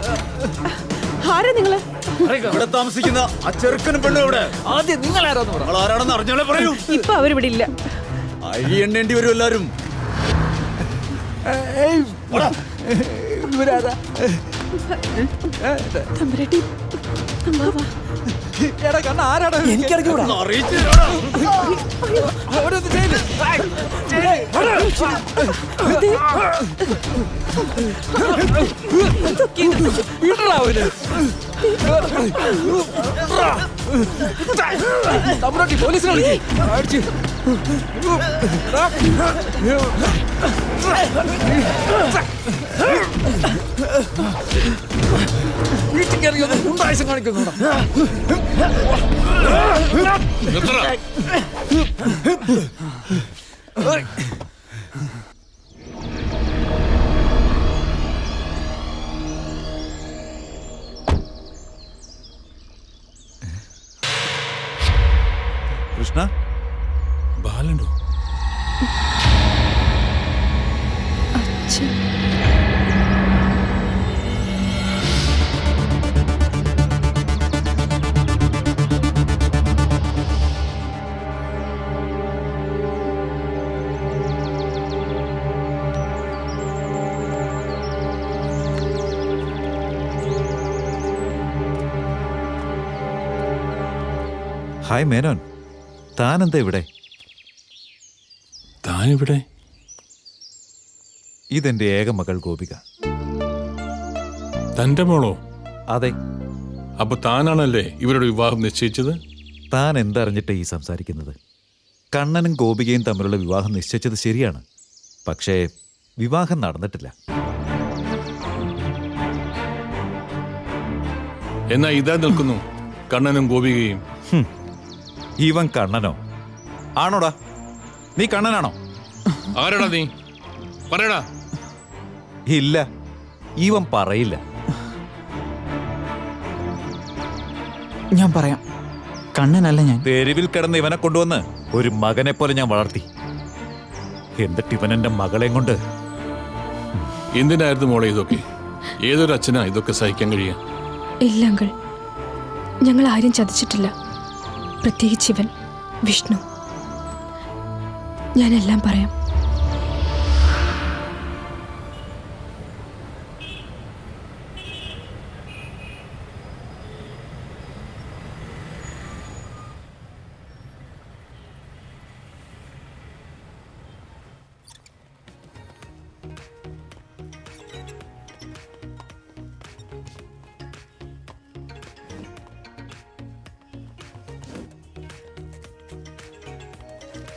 ആരാ നിങ്ങള്?
ഇവിടെ താമസിക്കുന്ന ആ ചെറുക്കനും പെണ്ണും ഇവിടെ.
ആദ്യം നിങ്ങൾ ആരാന്ന് പറ.
നിങ്ങൾ ആരാണെന്ന് അറിഞ്ഞാലേ പറയൂ.
ഇപ്പൊ അവരിവിടെ ഇല്ല.
അഴി എണ്ണേണ്ടി വരും എല്ലാരും.
ഇവരാരാ?
തമ്പുരാട്ടി, അമ്മാവാ.
എടാ കണ്ണ ആരാടാ?
എനിക്കറിഞ്ഞൂടാ.
ഓരോന്ന് ചെയ്ത് തമ്പുരാട്ടി പോലീസിനെ വിളിക്ക്. വീട്ടിൽ കയറി ഒന്ന് ഗുണ്ടായുസം കാണിക്കുന്നുണ്ടോ?
കൃഷ്ണ
ബാലണ്ടോ?
ഹായ് മേനോൻ, താനെന്താ ഇവിടെ?
താനിവിടെ?
ഇതെന്റെ ഏക മകൾ ഗോപിക.
തന്റെ മോളോ?
അതെ.
അപ്പൊ താനാണല്ലേ ഇവരുടെ വിവാഹം നിശ്ചയിച്ചത്?
താൻ എന്തറിഞ്ഞിട്ട് ഈ സംസാരിക്കുന്നത്? കണ്ണനും ഗോപികയും തമ്മിലുള്ള വിവാഹം നിശ്ചയിച്ചത് ശരിയാണ്, പക്ഷേ വിവാഹം നടന്നിട്ടില്ല.
എന്നാ ഇതാ നിൽക്കുന്നു കണ്ണനും ഗോപികയും.
ഇവൻ കണ്ണനോ? ആണോടാ? നീ കണ്ണനാണോ?
ആരാടാ നീ? പറയടാ.
ഇല്ല, ഇവൻ പറയില്ല.
ഞാൻ പറയാം, കണ്ണനല്ല ഞാൻ.
തെരുവിൽ കിടന്ന് ഇവനെ കൊണ്ടുവന്ന് ഒരു മകനെ പോലെ ഞാൻ വളർത്തി. എന്നിട്ട് ഇവൻ എന്റെ മകളെയും കൊണ്ട്.
എന്തിനായിരുന്നു മോളെ ഇതൊക്കെ? ഏതൊരു അച്ഛനാ ഇതൊക്കെ സഹിക്കാൻ കഴിയാ?
ഇല്ല അങ്കിൾ, ഞങ്ങൾ ആരും ചതിച്ചിട്ടില്ല. പ്രത്യേകിച്ച് ഇവൻ വിഷ്ണു. ഞാനെല്ലാം പറയാം.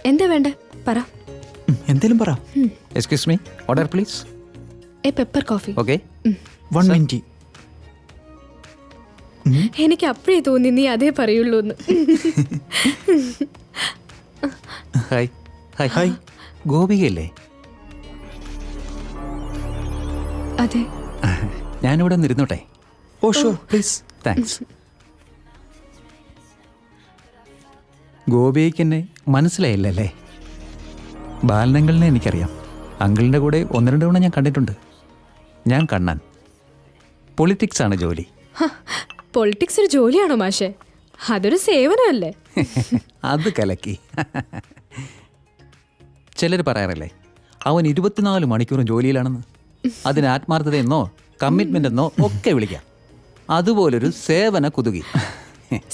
എന്താ വേണ്ട പറ.
എന്തേലും പറ.
Excuse me, order please.
A pepper coffee.
Okay.
1 minute.
എനിക്ക് അപ്പോഴേ തോന്നി നീ അതേ പറയുള്ളൂ എന്ന്.
Hi hi hi. ഗോപികയല്ലേ?
അതെ.
ഞാനിവിടെ ഒന്ന് ഇരുന്നോട്ടെ?
Oh sure, please.
താങ്ക്സ്. ഗോപിക്ക് എന്നെ മനസ്സിലായില്ലല്ലേ? ബാലനങ്കിളിനെ എനിക്കറിയാം. അങ്കിളിൻ്റെ കൂടെ 1-2 തവണ ഞാൻ കണ്ടിട്ടുണ്ട്. ഞാൻ കണ്ണൻ. പൊളിറ്റിക്സ് ആണ് ജോലി.
പൊളിറ്റിക്സ് ഒരു ജോലിയാണോ മാഷെ? അതൊരു സേവനമല്ലേ?
അത് കലക്കി. ചിലർ പറയാറില്ലേ അവൻ 24 മണിക്കൂറും ജോലിയിലാണെന്ന്. അതിന് ആത്മാർത്ഥതയെന്നോ കമ്മിറ്റ്മെൻ്റ് എന്നോ ഒക്കെ വിളിക്കാം. അതുപോലൊരു സേവന കുതുകി.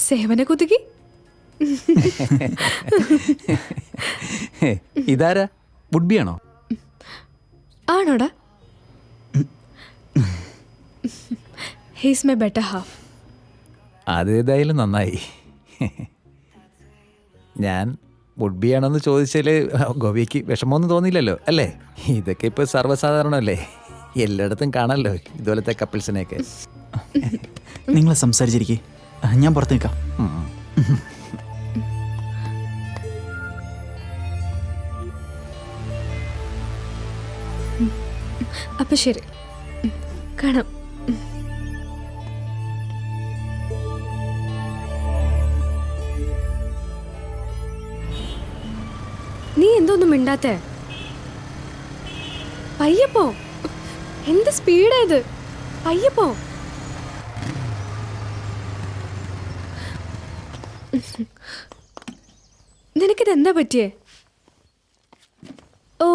സേവന കുതുകി?
ഇതാരാ? വുഡ്ബിയാണോ?
ആണോടാ? He's my better half.
അതേതായാലും നന്നായി. ഞാൻ വുഡ്ബിയാണെന്ന് ചോദിച്ചാൽ ഗോപിക്ക് വിഷമമൊന്നും തോന്നിയില്ലല്ലോ അല്ലേ? ഇതൊക്കെ ഇപ്പോൾ സർവ്വസാധാരണമല്ലേ, എല്ലായിടത്തും കാണാമല്ലോ ഇതുപോലത്തെ കപ്പിൾസിനെയൊക്കെ.
നിങ്ങൾ സംസാരിച്ചിരിക്കേ, ഞാൻ പുറത്ത് നിൽക്കാം.
അപ്പൊ ശരി, കാണാം. നീ എന്തോന്നും മിണ്ടാത്തേ? പയ്യപ്പോ. എന്ത് സ്പീഡാ ഇത്? പയ്യപ്പോ. നിനക്കിത് എന്താ പറ്റിയേ? ഓ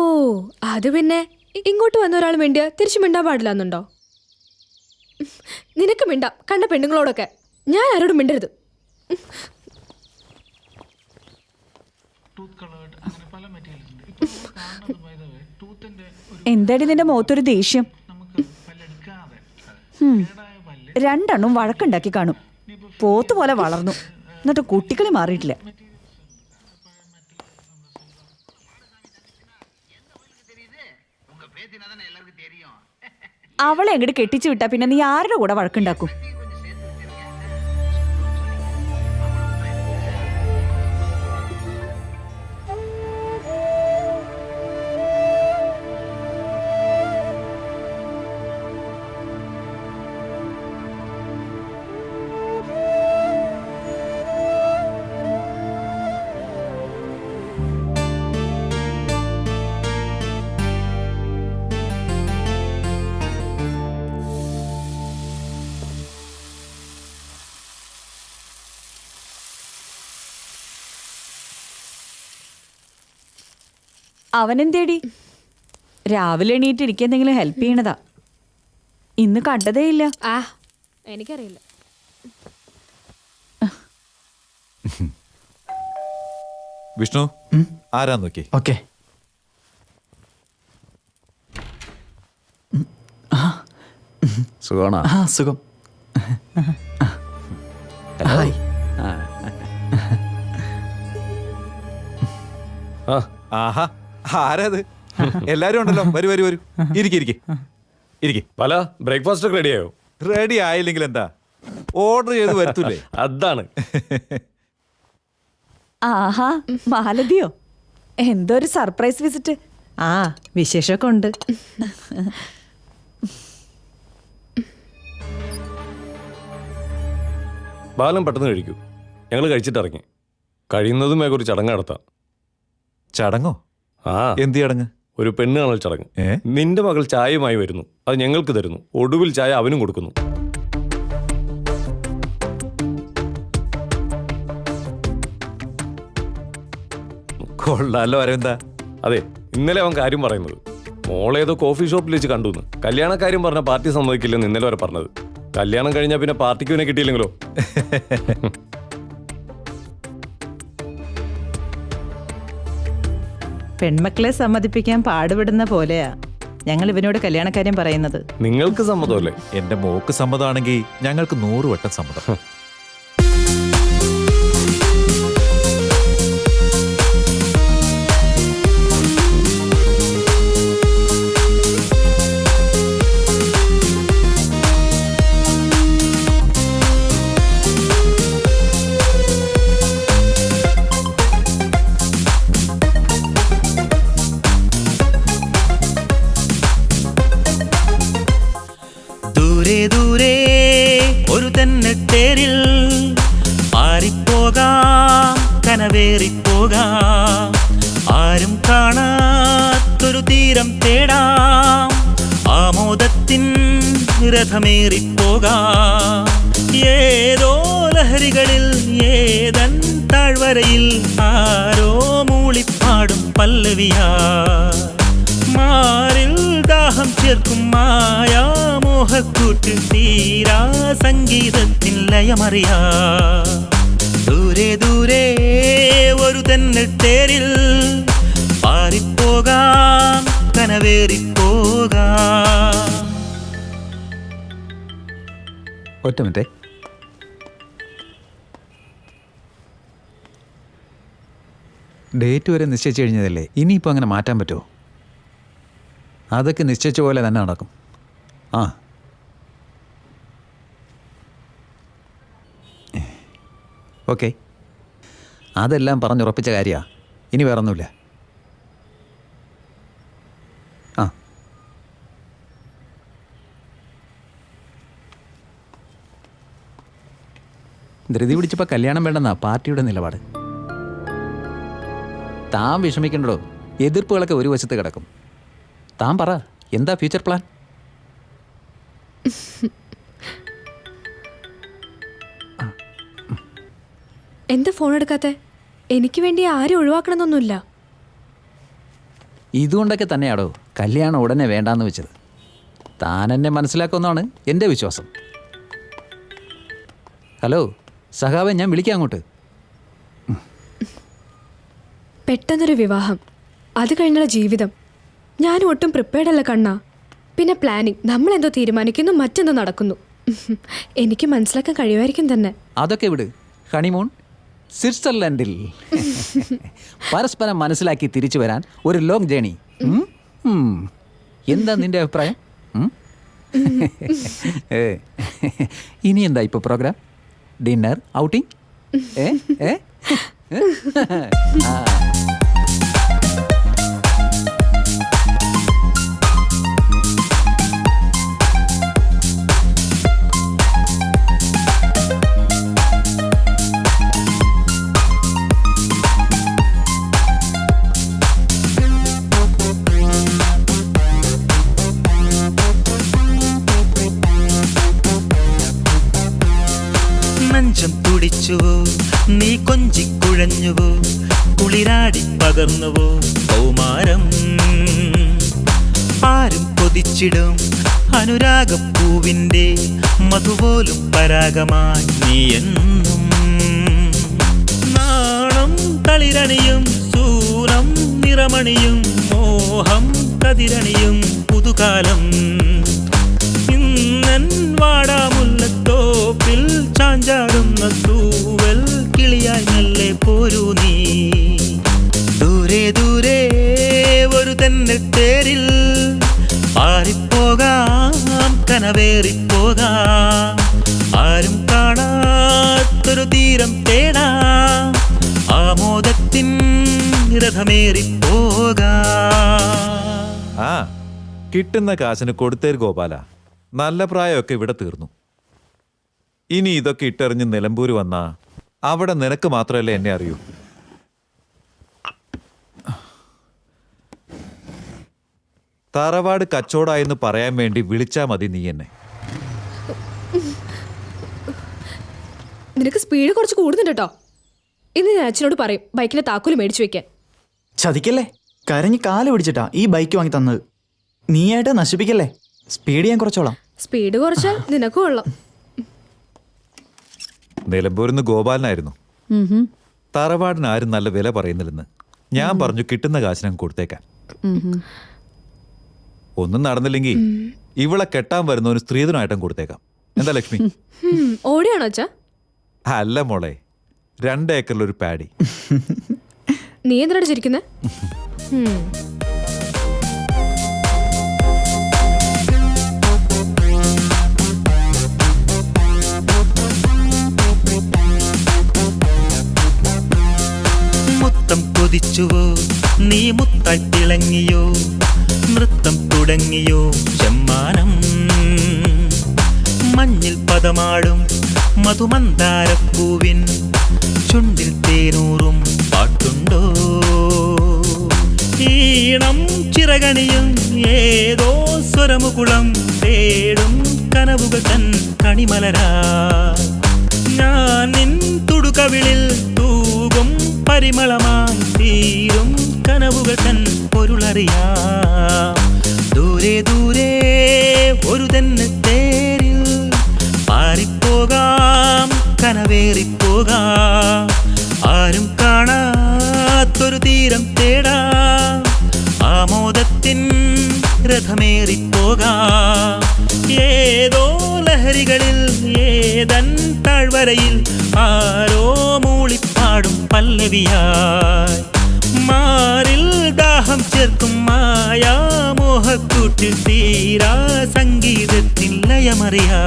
അത് പിന്നെ ഇങ്ങോട്ട് വന്ന ഒരാൾ മിണ്ടിയ തിരിച്ചു മിണ്ടാൻ പാടില്ല എന്നുണ്ടോ? നിനക്ക് മിണ്ടാം, കണ്ട പെണ്ണുങ്ങളോടൊക്കെ. ഞാൻ ആരോടും മിണ്ടരുത്.
എന്താടി നിന്റെ മുഖത്തൊരു ദേഷ്യം? 2 വഴക്കുണ്ടാക്കി കാണും. പോത്തുപോലെ വളർന്നു, എന്നിട്ട് കുട്ടികളി മാറിയിട്ടില്ല. അവളെ എങ്ങോട്ട് കെട്ടിച്ചു വിട്ടാ പിന്നെ നീ ആരുടെ കൂടെ വഴക്കുണ്ടാക്കും? അവനെന്തേടി? രാവിലെ എണീറ്റ് എനിക്ക് എന്തെങ്കിലും ഹെൽപ്പ് ചെയ്യണതാ. ഇന്ന് കണ്ടതേ ഇല്ല.
ആ എനിക്കറിയില്ല.
വിഷ്ണു ആരാ നോക്കി?
ഓക്കെ.
സുഖമാണോ?
ആ സുഖം. ഹായ്.
ആഹാ, ആരാത്? എല്ലാരും ഉണ്ടല്ലോ. വരൂ വരൂ വരൂ, ഇരിക്കെ.
പല ബ്രേക്ക്ഫാസ്റ്റ് ഒക്കെ റെഡിയായോ?
റെഡി ആയില്ലെങ്കിൽ എന്താ, ഓർഡർ ചെയ്ത് വരത്തൂലേ?
അതാണ്.
ആഹാ, മാലതിയോ, എന്തോ ഒരു സർപ്രൈസ് വിസിറ്റ്.
ആ, വിശേഷമൊക്കെ ഉണ്ട്.
ബാലം പെട്ടെന്ന് കഴിക്കൂ. ഞങ്ങൾ കഴിച്ചിട്ടിറങ്ങി. കഴിയുന്നതും വേഗം ഒരു ചടങ്ങ് നടത്താം.
ചടങ്ങോ?
ആ,
എന്ത് ചടങ്ങ്?
ഒരു പെണ്ണ് കാണൽ ചടങ്ങ്. നിന്റെ മകൾ ചായയുമായി വരുന്നു, അത് ഞങ്ങൾക്ക് തരുന്നു, ഒടുവിൽ ചായ അവനും കൊടുക്കുന്നു.
കൊള്ളാലോ അരവിന്ദ.
അതെ, ഇന്നലെ അവൻ കാര്യം പറയുന്നത്. മോളേതോ കോഫി ഷോപ്പിൽ വെച്ച് കണ്ടുന്ന്. കല്യാണക്കാര്യം പറഞ്ഞ പാർട്ടി സമ്മതിക്കില്ലെന്ന് ഇന്നലെ വരെ പറഞ്ഞത്. കല്യാണം കഴിഞ്ഞാൽ പിന്നെ പാർട്ടിക്ക് പിന്നെ കിട്ടിയില്ലെങ്കിലോ?
പെൺമക്കളെ സമ്മതിപ്പിക്കാൻ പാടുപെടുന്ന പോലെയാ ഞങ്ങൾ ഇവനോട് കല്യാണക്കാര്യം പറയുന്നത്.
നിങ്ങൾക്ക് സമ്മതമല്ലേ?
എന്റെ മോക്ക് സമ്മതമാണെങ്കിൽ ഞങ്ങൾക്ക് 100 വട്ടം സമ്മതം.
ദൂരെ ദൂരെ ഒരു തെന്നട്ടേരിൽ പാറിപ്പോകാം, കനവേറിപ്പോകാം, ആരും കാണാത്തൊരു തീരം തേടാം, ആമോദത്തിൻ രഥമേറിപ്പോകാം. ഏതോ ലഹരികളിൽ ഏതൻ താഴ്വരയിൽ ആരോ മൂളിപ്പാടും പല്ലവിയാ, മാറിൽ ദാഹം ചേർക്കും മായാമോഹക്കൂട്ട് തീരാ സംഗീതത്തിൻ ലയമറിയാ. ദൂരെ ദൂരെ ഒരു തെന്നട്ടേരിൽ പാറിപ്പോകാം, കനവേറിപ്പോകാം.
ഒറ്റ മിനിറ്റേ. ഡേറ്റ് വരെ നിശ്ചയിച്ചു കഴിഞ്ഞതല്ലേ, ഇനിയിപ്പോൾ അങ്ങനെ മാറ്റാൻ പറ്റുമോ? അതൊക്കെ നിശ്ചയിച്ച പോലെ തന്നെ നടക്കും. ആ, ഓക്കെ. അതെല്ലാം പറഞ്ഞുറപ്പിച്ച കാര്യമാണ്. ഇനി വേറൊന്നുമില്ല. ആ, ധൃതി പിടിച്ചപ്പോൾ കല്യാണം വേണ്ടെന്നാ പാർട്ടിയുടെ നിലപാട്. താൻ വിഷമിക്കണ്ടോ, എതിർപ്പുകളൊക്കെ ഒരു വശത്ത് കിടക്കും. താൻ പറ, എന്താ ഫ്യൂച്ചർ പ്ലാൻ?
എന്താ ഫോൺ എടുക്കാത്തെ? എനിക്ക് വേണ്ടി ആരും ഒഴിവാക്കണമെന്നൊന്നുമില്ല.
ഇതുകൊണ്ടൊക്കെ തന്നെയാടോ കല്യാണം ഉടനെ വേണ്ടാന്ന് വെച്ചത്. താൻ എന്നെ മനസ്സിലാക്കുമെന്നാണ് എൻ്റെ വിശ്വാസം. ഹലോ സഖാവേ, ഞാൻ വിളിക്കാം അങ്ങോട്ട്.
പെട്ടെന്നൊരു വിവാഹം, അത് കഴിഞ്ഞുള്ള ജീവിതം. ഞാനും ഒട്ടും പ്രിപ്പയർഡ് അല്ല കണ്ണാ. പിന്നെ പ്ലാനിങ്, നമ്മളെന്തോ തീരുമാനിക്കുന്നു, മറ്റെന്തോ നടക്കുന്നു. എനിക്ക് മനസ്സിലാക്കാൻ കഴിയുമായിരിക്കും തന്നെ.
അതൊക്കെ വിട്. ഹണിമൂൺ സ്വിറ്റ്സർലൻഡിൽ. പരസ്പരം മനസ്സിലാക്കി തിരിച്ചു വരാൻ ഒരു ലോങ് ജേണി. എന്താ നിന്റെ അഭിപ്രായം? ഇനി എന്താ ഇപ്പോൾ പ്രോഗ്രാം? Dinner, outing?
നെഞ്ചം തുടിച്ചുവോ, നീ കൊഞ്ചിക്കുഴഞ്ഞുവോ, കുളിരാടി പകർന്നുവോ കൗമാരം. ആരും കൊതിച്ചിടും അനുരാഗപ്പൂവിൻ്റെ മധുപോലും പരാഗമായി നീ എന്നും. നാണം തളിരണിയും സൂരം നിറമണിയും മോഹം കതിരണിയും പുതുകാലം. ഇന്നൻ വാടാമുല്ലത്തോപ്പിൽ ചാഞ്ചാടുന്ന തൂവൽ കിളിയായി മെല്ലെ പോരൂ നീ. ദൂരെ ദൂരെ ഒരു തെന്നത്തേരിൽ പാറിപ്പോകാം, കനവേറിപ്പോകാം, ആരും കാണാത്തൊരു തീരം തേടാം, ആമോദത്തിൻ രഥമേറിപ്പോകാം.
ആ കിട്ടുന്ന കാശിന് കൊടുത്തേര് ഗോപാല. നല്ല പ്രായമൊക്കെ ഇവിടെ തീർന്നു. ഇനി ഇതൊക്കെ ഇട്ടെറിഞ്ഞ് നിലമ്പൂര് വന്നാ അവിടെ നിനക്ക് മാത്രമല്ലേ എന്നെ അറിയൂ. തറവാട് കച്ചവടമായെന്ന് പറയാൻ വേണ്ടി വിളിച്ചാ മതി നീ എന്നെ.
നിനക്ക് സ്പീഡ് കുറച്ച് കൂടുന്നുണ്ട് കേട്ടോ. ഇന്ന് ഞാൻ അച്ഛനോട് പറയും ബൈക്കിന്റെ താക്കോല് മേടിച്ചു വെക്കാൻ.
ചതിക്കല്ലേ, കരഞ്ഞ് കാല് പിടിച്ചിട്ടാ ഈ ബൈക്ക് വാങ്ങി തന്നത്. നീയായിട്ട് നശിപ്പിക്കല്ലേ, സ്പീഡ് ഞാൻ കുറച്ചോളാം.
സ്പീഡ് കുറച്ചാൽ നിനക്കും കൊള്ളാം.
നിലമ്പൂരിന്ന് ഗോപാലനായിരുന്നു. തറവാടിന് ആരും നല്ല വില പറയുന്നില്ലെന്ന് ഞാൻ പറഞ്ഞു. കിട്ടുന്ന കാശിനും കൊടുത്തേക്കാൻ. ഒന്നും നടന്നില്ലെങ്കിൽ ഇവളെ കെട്ടാൻ വരുന്ന ഒരു സ്ത്രീധനായിട്ടും കൊടുത്തേക്കാം. എന്താ ലക്ഷ്മി?
ഓടിയാണോ അച്ഛാ?
അല്ല മോളെ, 2 ഏക്കറിലൊരു പാടി.
നീ എന്തിനാണ് ചിരിക്കുന്നേ?
മുത്തം കൊതിച്ചുവോ നീ, മുത്തായി തിളങ്ങിയോ, നൃത്തം തുടങ്ങിയോ ചെമ്മാനം, മഞ്ഞിൽ പദമാടും മധുമന്ദാരപ്പൂവിൻ ചുണ്ടിൽ തേനൂറും പാട്ടുണ്ടോ, ഈണം ചിറകണിയും ഏതോ സ്വരമുകുളം തേടും കനവുകൾ തൻ കണിമലരാ, ഞാൻ നിൻ തുടുകവിളിൽ തൂകും പരിമളമായി തീരും കനവുകൾ തൻ പൊരുളറിയാം. ദൂരെ ദൂരെ ഒരു തെന്നത്തേരിൽ പാറിപ്പോകാം, കനവേറിപ്പോകാം, ആരും കാണാത്തൊരു തീരം തേടാം, ആമോദത്തിൻ രഥമേറിപ്പോകാം. ഏതോ ലഹരികളിൽ ഏതൻ താഴ്വരയിൽ ആരോ മൂളിപ്പാടും പല്ലവിയായി, മാറിൽ ദാഹം ചേർക്കും മായാമോഹക്കൂട്ടിൽ തീരാ സംഗീതത്തിൽ ലയമറിയാ.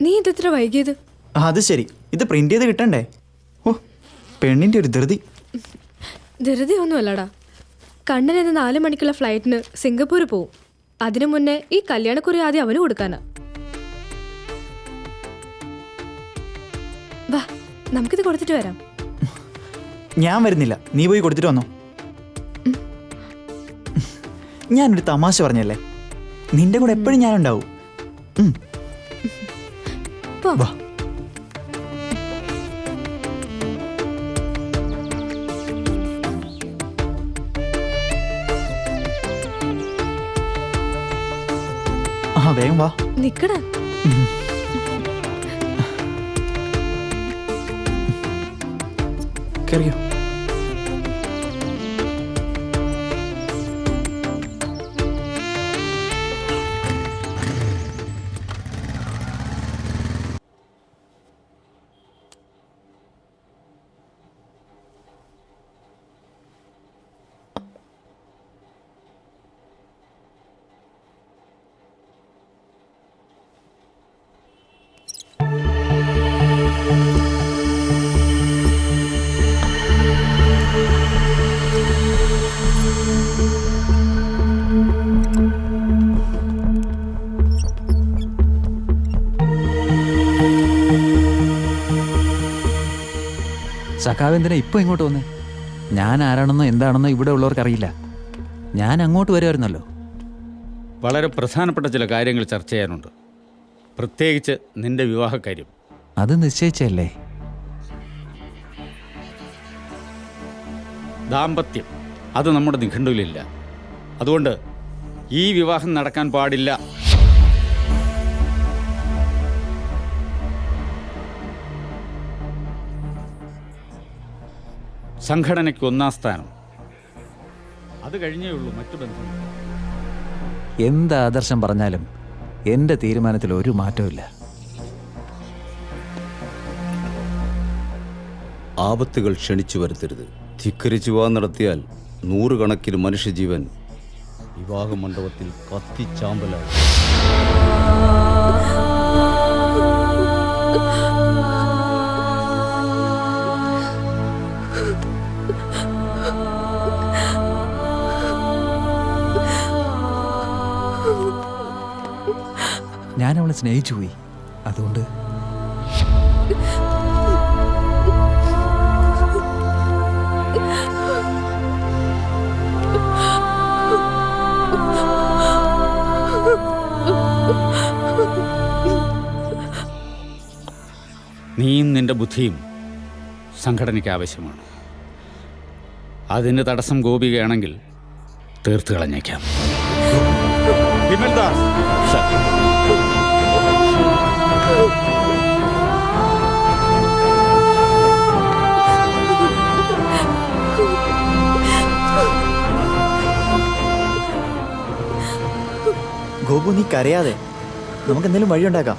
നീ ഇതെത്ര വൈകിയത്?
അത് ശരി, ഇത് പ്രിന്റ് ചെയ്ത് കിട്ടണ്ടേ? ഓ, പെണ്ണിന്റെ ഒരു ധൃതി.
ധൃതി ഒന്നുമല്ലടാ. കണ്ണൻ ഇന്ന് 4 മണിക്കുള്ള ഫ്ലൈറ്റിന് സിംഗപ്പൂർ പോവും. അതിനു മുന്നേ ഈ കല്യാണക്കുറി ആദ്യം അവന് കൊടുക്കാനാ. വാ, നമുക്കിത് കൊടുത്തിട്ട് വരാം.
ഞാൻ വരുന്നില്ല, നീ പോയി കൊടുത്തിട്ട് വന്നോ. ഞാനൊരു തമാശ പറഞ്ഞല്ലേ, നിന്റെ കൂടെ എപ്പോഴും ഞാനുണ്ടാവും. വാ. ആ, വേഗം വാ.
നിക്കടാ.
കേറിയോ?
സഖാവ് എന്തിനാ ഇപ്പൊ ഇങ്ങോട്ട് വന്നേ? ഞാൻ ആരാണെന്നോ എന്താണെന്നോ ഇവിടെ ഉള്ളവർക്ക് അറിയില്ല. ഞാൻ അങ്ങോട്ട് വരുമായിരുന്നല്ലോ.
വളരെ പ്രധാനപ്പെട്ട ചില കാര്യങ്ങൾ ചർച്ച ചെയ്യാനുണ്ട്, പ്രത്യേകിച്ച് നിന്റെ വിവാഹക്കാര്യം.
അത് നിശ്ചയിച്ചല്ലേ?
ദാമ്പത്യം അത് നമ്മുടെ നിഘണ്ടുവിലില്ല. അതുകൊണ്ട് ഈ വിവാഹം നടക്കാൻ പാടില്ല. സംഘടനയ്ക്ക് 1-ാം സ്ഥാനം. അത് കഴിഞ്ഞേ ഉള്ളൂ മറ്റു ബന്ധങ്ങൾ.
എന്ത് ആദർശം പറഞ്ഞാലും എൻ്റെ തീരുമാനത്തിൽ ഒരു മാറ്റവും.
ആപത്തുകൾ ക്ഷണിച്ചു വരുത്തരുത്. ധിക്കരിച്ചു വിവാഹം നടത്തിയാൽ 100 കണക്കിന് മനുഷ്യജീവൻ വിവാഹ മണ്ഡപത്തിൽ കത്തിച്ചാമ്പലായി.
ഞാൻ അവളെ സ്നേഹിച്ചു പോയി. അതുകൊണ്ട്
നീയും നിന്റെ ബുദ്ധിയും സംഘടനയ്ക്ക് ആവശ്യമാണ്. അതിന് തടസ്സം ഗോപികയാണെങ്കിൽ തീർത്തു കളഞ്ഞേക്കാം. വിമൽദാസ്
ഗോപു, നീ കരയാതെ, നമുക്ക് എന്തെങ്കിലും വഴിയുണ്ടാക്കാം.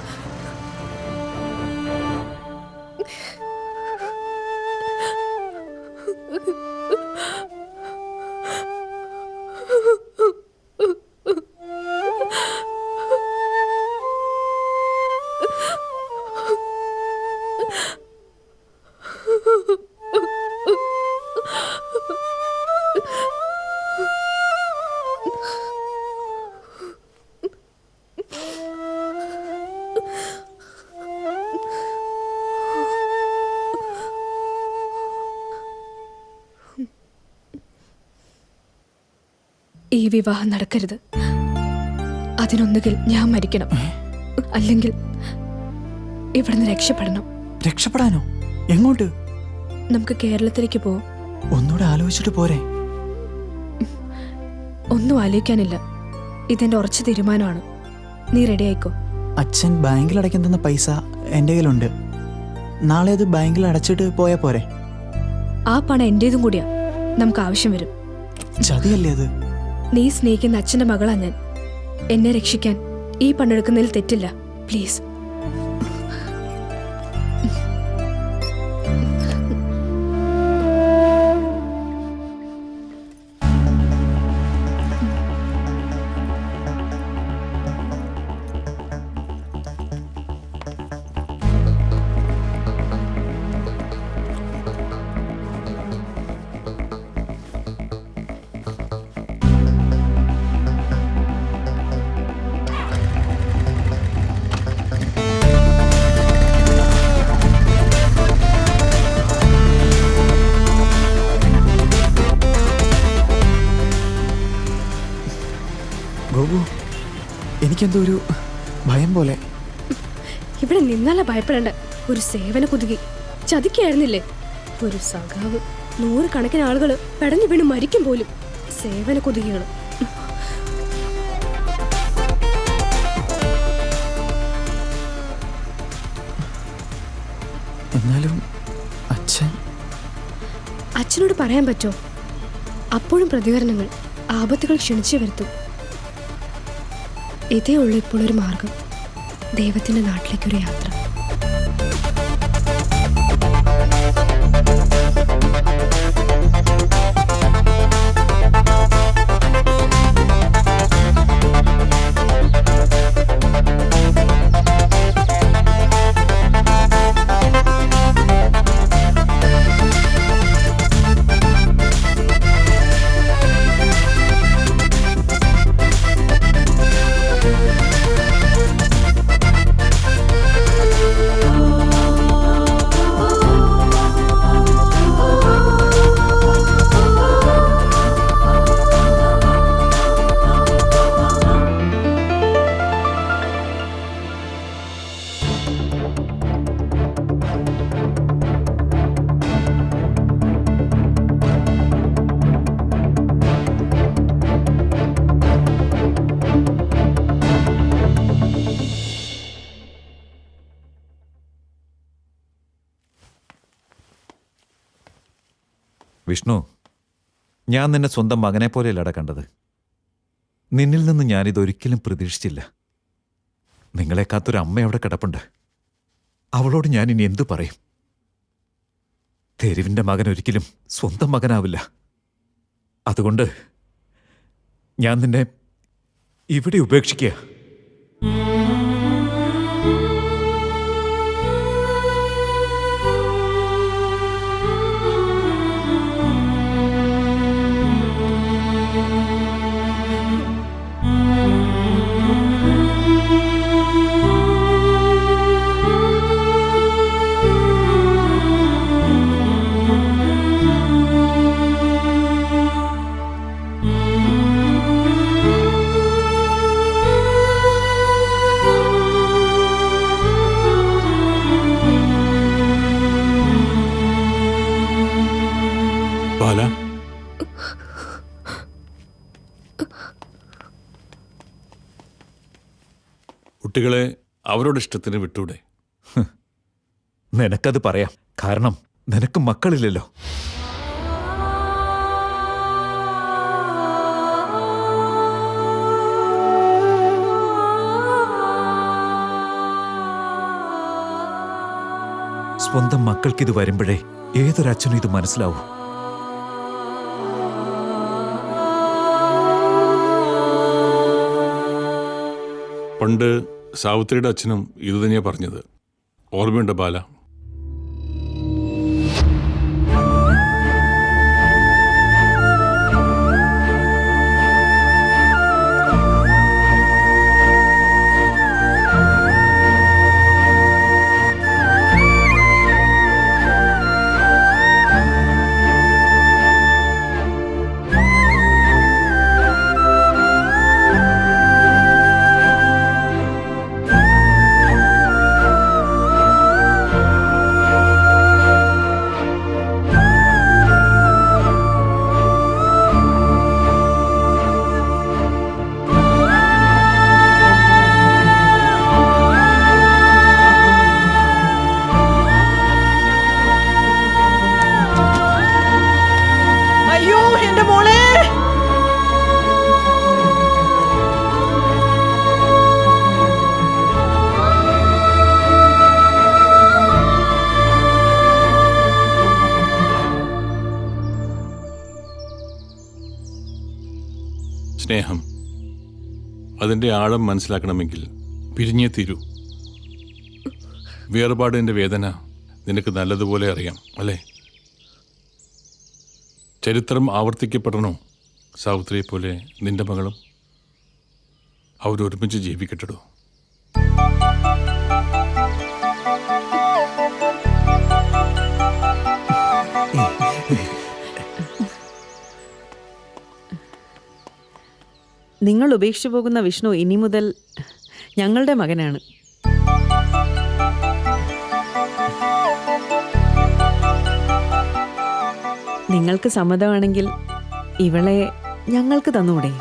ഈ വിവാഹം നടക്കരുത്. അതിനൊന്നുകിൽ ഞാൻ മരിക്കണം, അല്ലെങ്കിൽ ഇവിടുന്ന് രക്ഷപ്പെടണം.
രക്ഷപ്പെടാനോ? എങ്ങോട്ട്?
നമുക്ക് കേരളത്തിലേക്ക് പോവാം.
ഒന്നുകൂടെ ആലോചിച്ചിട്ട് പോരെ?
ഒന്നും ആലോചിക്കാനില്ല. ഇതെന്റെ ഉറച്ച തീരുമാനമാണ്. നീ റെഡി ആയിക്കോ.
അച്ഛൻ ബാങ്കിൽ അടയ്ക്കാൻ തന്ന പൈസ എൻ്റെ കയ്യിലുണ്ട്. നാളെ അത് ബാങ്കിൽ അടച്ചിട്ട് പോയാ പോരെ?
ആ പണം എന്റേതും കൂടിയാ. നമുക്ക് ആവശ്യം വരും.
ചതിയല്ലേ അത്?
നീ സ്നേഹിക്കുന്ന അച്ഛന്റെ മകളാ ഞാൻ. എന്നെ രക്ഷിക്കാൻ ഈ പണെടുക്കുന്നതിൽ തെറ്റില്ല. പ്ലീസ്.
ഗോപു, എനിക്കെന്തോ ഒരു ഭയം പോലെ.
ഇവിടെ നിന്നല്ല ഭയപ്പെടേണ്ട. ഒരു സേവന കുതുകി ചതിക്കായിരുന്നില്ലേ? ഒരു സഖാവ്. 100 കണക്കിന് ആളുകൾ പെടഞ്ഞു വീണ് മരിക്കും പോലും. സേവന കുതുകിയാണ്.
എന്നാലും
അച്ഛനോട് പറയാൻ പറ്റോ? അപ്പോഴും പ്രതികരണങ്ങൾ, ആപത്തുകൾ ക്ഷണിച്ചു വരുത്തും. ഇതേ ഉള്ളൂ ഇപ്പോൾ ഒരു മാർഗം. ദൈവത്തിന്റെ നാട്ടിലേക്കൊരു യാത്ര.
വിഷ്ണു, ഞാൻ നിന്നെ സ്വന്തം മകനെ പോലെയല്ലട കണ്ടത്. നിന്നിൽ നിന്ന് ഞാനിതൊരിക്കലും പ്രതീക്ഷിച്ചില്ല. നിങ്ങളെ കാത്തൊരു അമ്മ അവിടെ കിടപ്പുണ്ട്. അവളോട് ഞാൻ ഇനി എന്തു പറയും? തെരുവിൻ്റെ മകൻ ഒരിക്കലും സ്വന്തം മകനാവില്ല. അതുകൊണ്ട് ഞാൻ നിന്നെ ഇവിടെ ഉപേക്ഷിക്കുക.
ബാല, കുട്ടികളെ അവരുടെ ഇഷ്ടത്തിന് വിട്ടൂടെ?
നിനക്കത് പറയാം, കാരണം നിനക്ക് മക്കളില്ലല്ലോ. സ്വന്തം മക്കൾക്കിത് വരുമ്പോഴേ ഏതൊരച്ഛനും ഇത് മനസ്സിലാവൂ.
പണ്ട് സാവിത്രിയുടെ അച്ഛനും ഇത് തന്നെയാണ് പറഞ്ഞത്. ഓർമ്മയുണ്ട് ബാല? സ്നേഹം, അതിൻ്റെ ആഴം മനസ്സിലാക്കണമെങ്കിൽ പിരിഞ്ഞേ തീരൂ. വേർപാടിൻ്റെ വേദന നിനക്ക് നല്ലതുപോലെ അറിയാം, അല്ലേ? ചരിത്രം ആവർത്തിക്കപ്പെടണോ സാവിത്രിയെ പോലെ നിന്റെ മകളും? അവരൊരുമിച്ച് ജീവിക്കട്ടോ.
നിങ്ങൾ ഉപേക്ഷിച്ചു പോകുന്ന വിഷ്ണു ഇനി മുതൽ ഞങ്ങളുടെ മകനാണ്. നിങ്ങൾക്ക് സമ്മതമാണെങ്കിൽ ഇവളെ ഞങ്ങൾക്ക് തന്നൂടെ?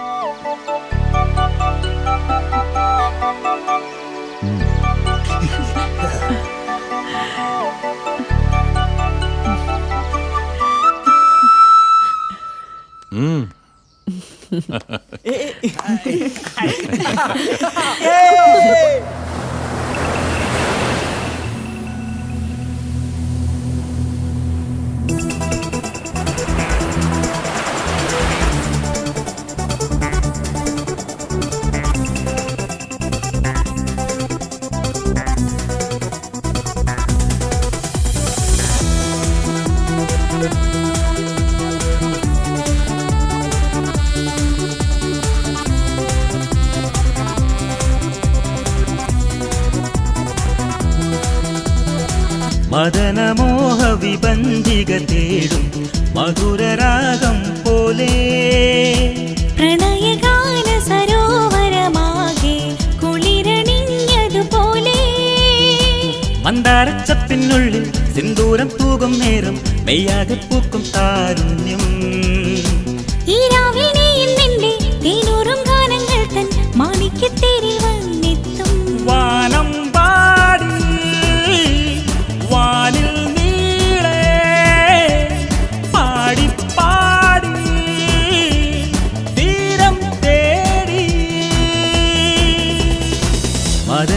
മദനമോഹ വിബന്ധിക തേടും മധുരരാഗം പോലെ
പ്രണയഗാന സരോവരമാകെ കുളിരണിഞ്ഞതുപോലെ
മന്ദാരച്ചപ്പിനുള്ളിൽ സിന്ദൂരം തൂകും നേരം മെയ്യാകെ പൂക്കും താരുണ്യം.
ഈ രാവിൽ നീ നിന്റെ തേനൂറും ഗാനങ്ങൾ തൻ മാണിക്യത്തേരിൽ വന്നെത്തും.
വാനം പാടി വാനിൽ നീളെ പാടി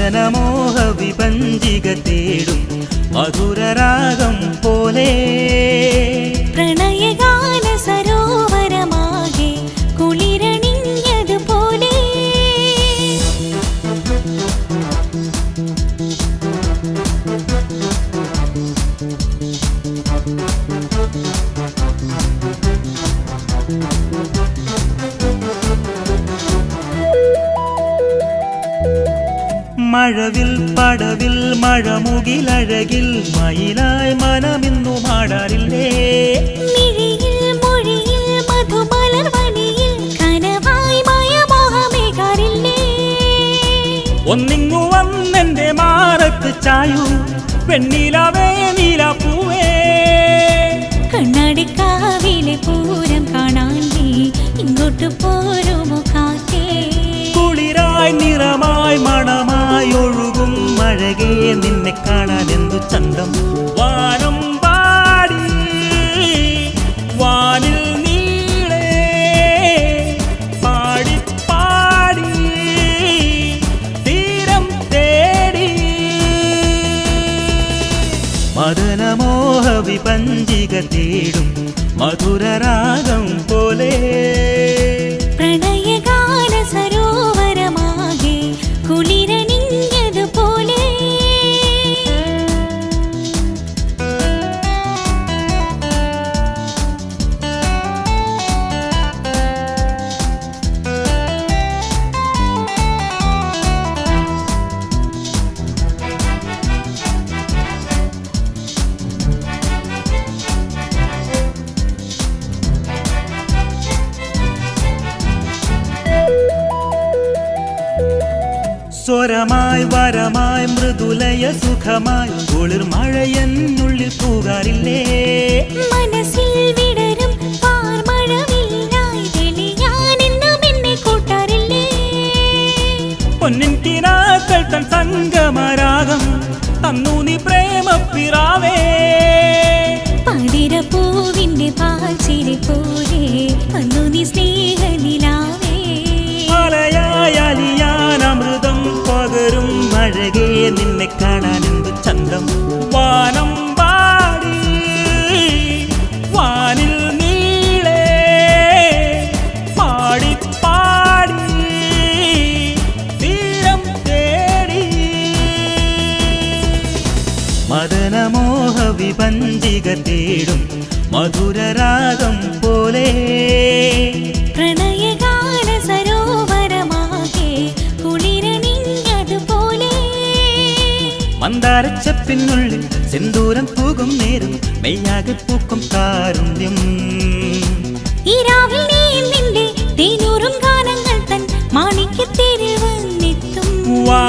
മദനമോഹ വിഭഞ്ചിക തേടും മധുരരാഗം പോലെ
പ്രണയഗാന സരോവരമാകെ കുളിരണിഞ്ഞതുപോലെ
മഴവിൽ പടവിൽ മഴമുകിലഴകിൽ മയിലായി മനമിന്നു മാടാറില്ലേ
മിഴിയിൽ മൊഴിയിൽ മധുമലർവനിയിൽ കനവായി മായമോഹമേകാറില്ലേ
ഒന്നിങ്ങു വന്നെന്റെ മാറത്ത് ചായു വെണ്ണിലവേ നീലപ്പൂവേ
കണ്ണാടിക്കാവിലെ പൂരം കാണാൻ നീ ഇങ്ങോട്ട് പോരുമോ കാറ്റേ
കുളിരായി നിറമായി മണമായി ഒഴുകും അഴകേ നിന്നെ കാണാൻ എന്തു ചന്തം വാനം പാടി വാനിൽ നീളേ പാടി പാടി തീരം തേടി മദനമോഹ വിപഞ്ചിക തേടും മധുരരാഗം പോലെ
പ്രണയഗാന സരോവരമാകെ കുളിരണിഞ്ഞതുപോലെ
സ്വരമായി വരമായി മൃദുലയ സുഖമായി കുളിർ മഴയെന്നുള്ളിൽ പൂകാറില്ലേ
മനസ്സിൽ വിടരും പാർമഴവില്ലായി തെളിയാനെന്നും എന്നെ കൂട്ടാറില്ലേ
പൊന്നിൻ കിനാക്കൾ തൻ സംഗമരാഗം തന്നു നീ പ്രേമപ്പിറാവേ
പാതിരപ്പൂവിന്റെ പാൽച്ചിരി പോലെ വന്നു നീ സ്നേഹനിലാവേ
മലയായാലിയാൻ അമൃതം പകരും അഴകേ നിന്നെ കാണാൻ എന്ത് ചന്തം വാനം പാടി വാനിൽ നീളേ പാടി പാടി തീരം തേടി മദനമോഹ വിഭഞ്ചിക തേടും മധുരരാഗം പോലെ
പ്രണയഗാന സരോവരമാകെ കുളിരണിഞ്ഞതുപോലെ
മന്ദാരച്ചപ്പിനുള്ളിൽ സിന്ദൂരം പൂകും നേരം മെയ്യാകെ പൂക്കും കാരുണ്യം
ഈ രാവിൽ നീ നിന്റെ തേനൂറും ഗാനങ്ങൾ തൻ മാണിക്യത്തേരിൽ വന്നെത്തും
വാ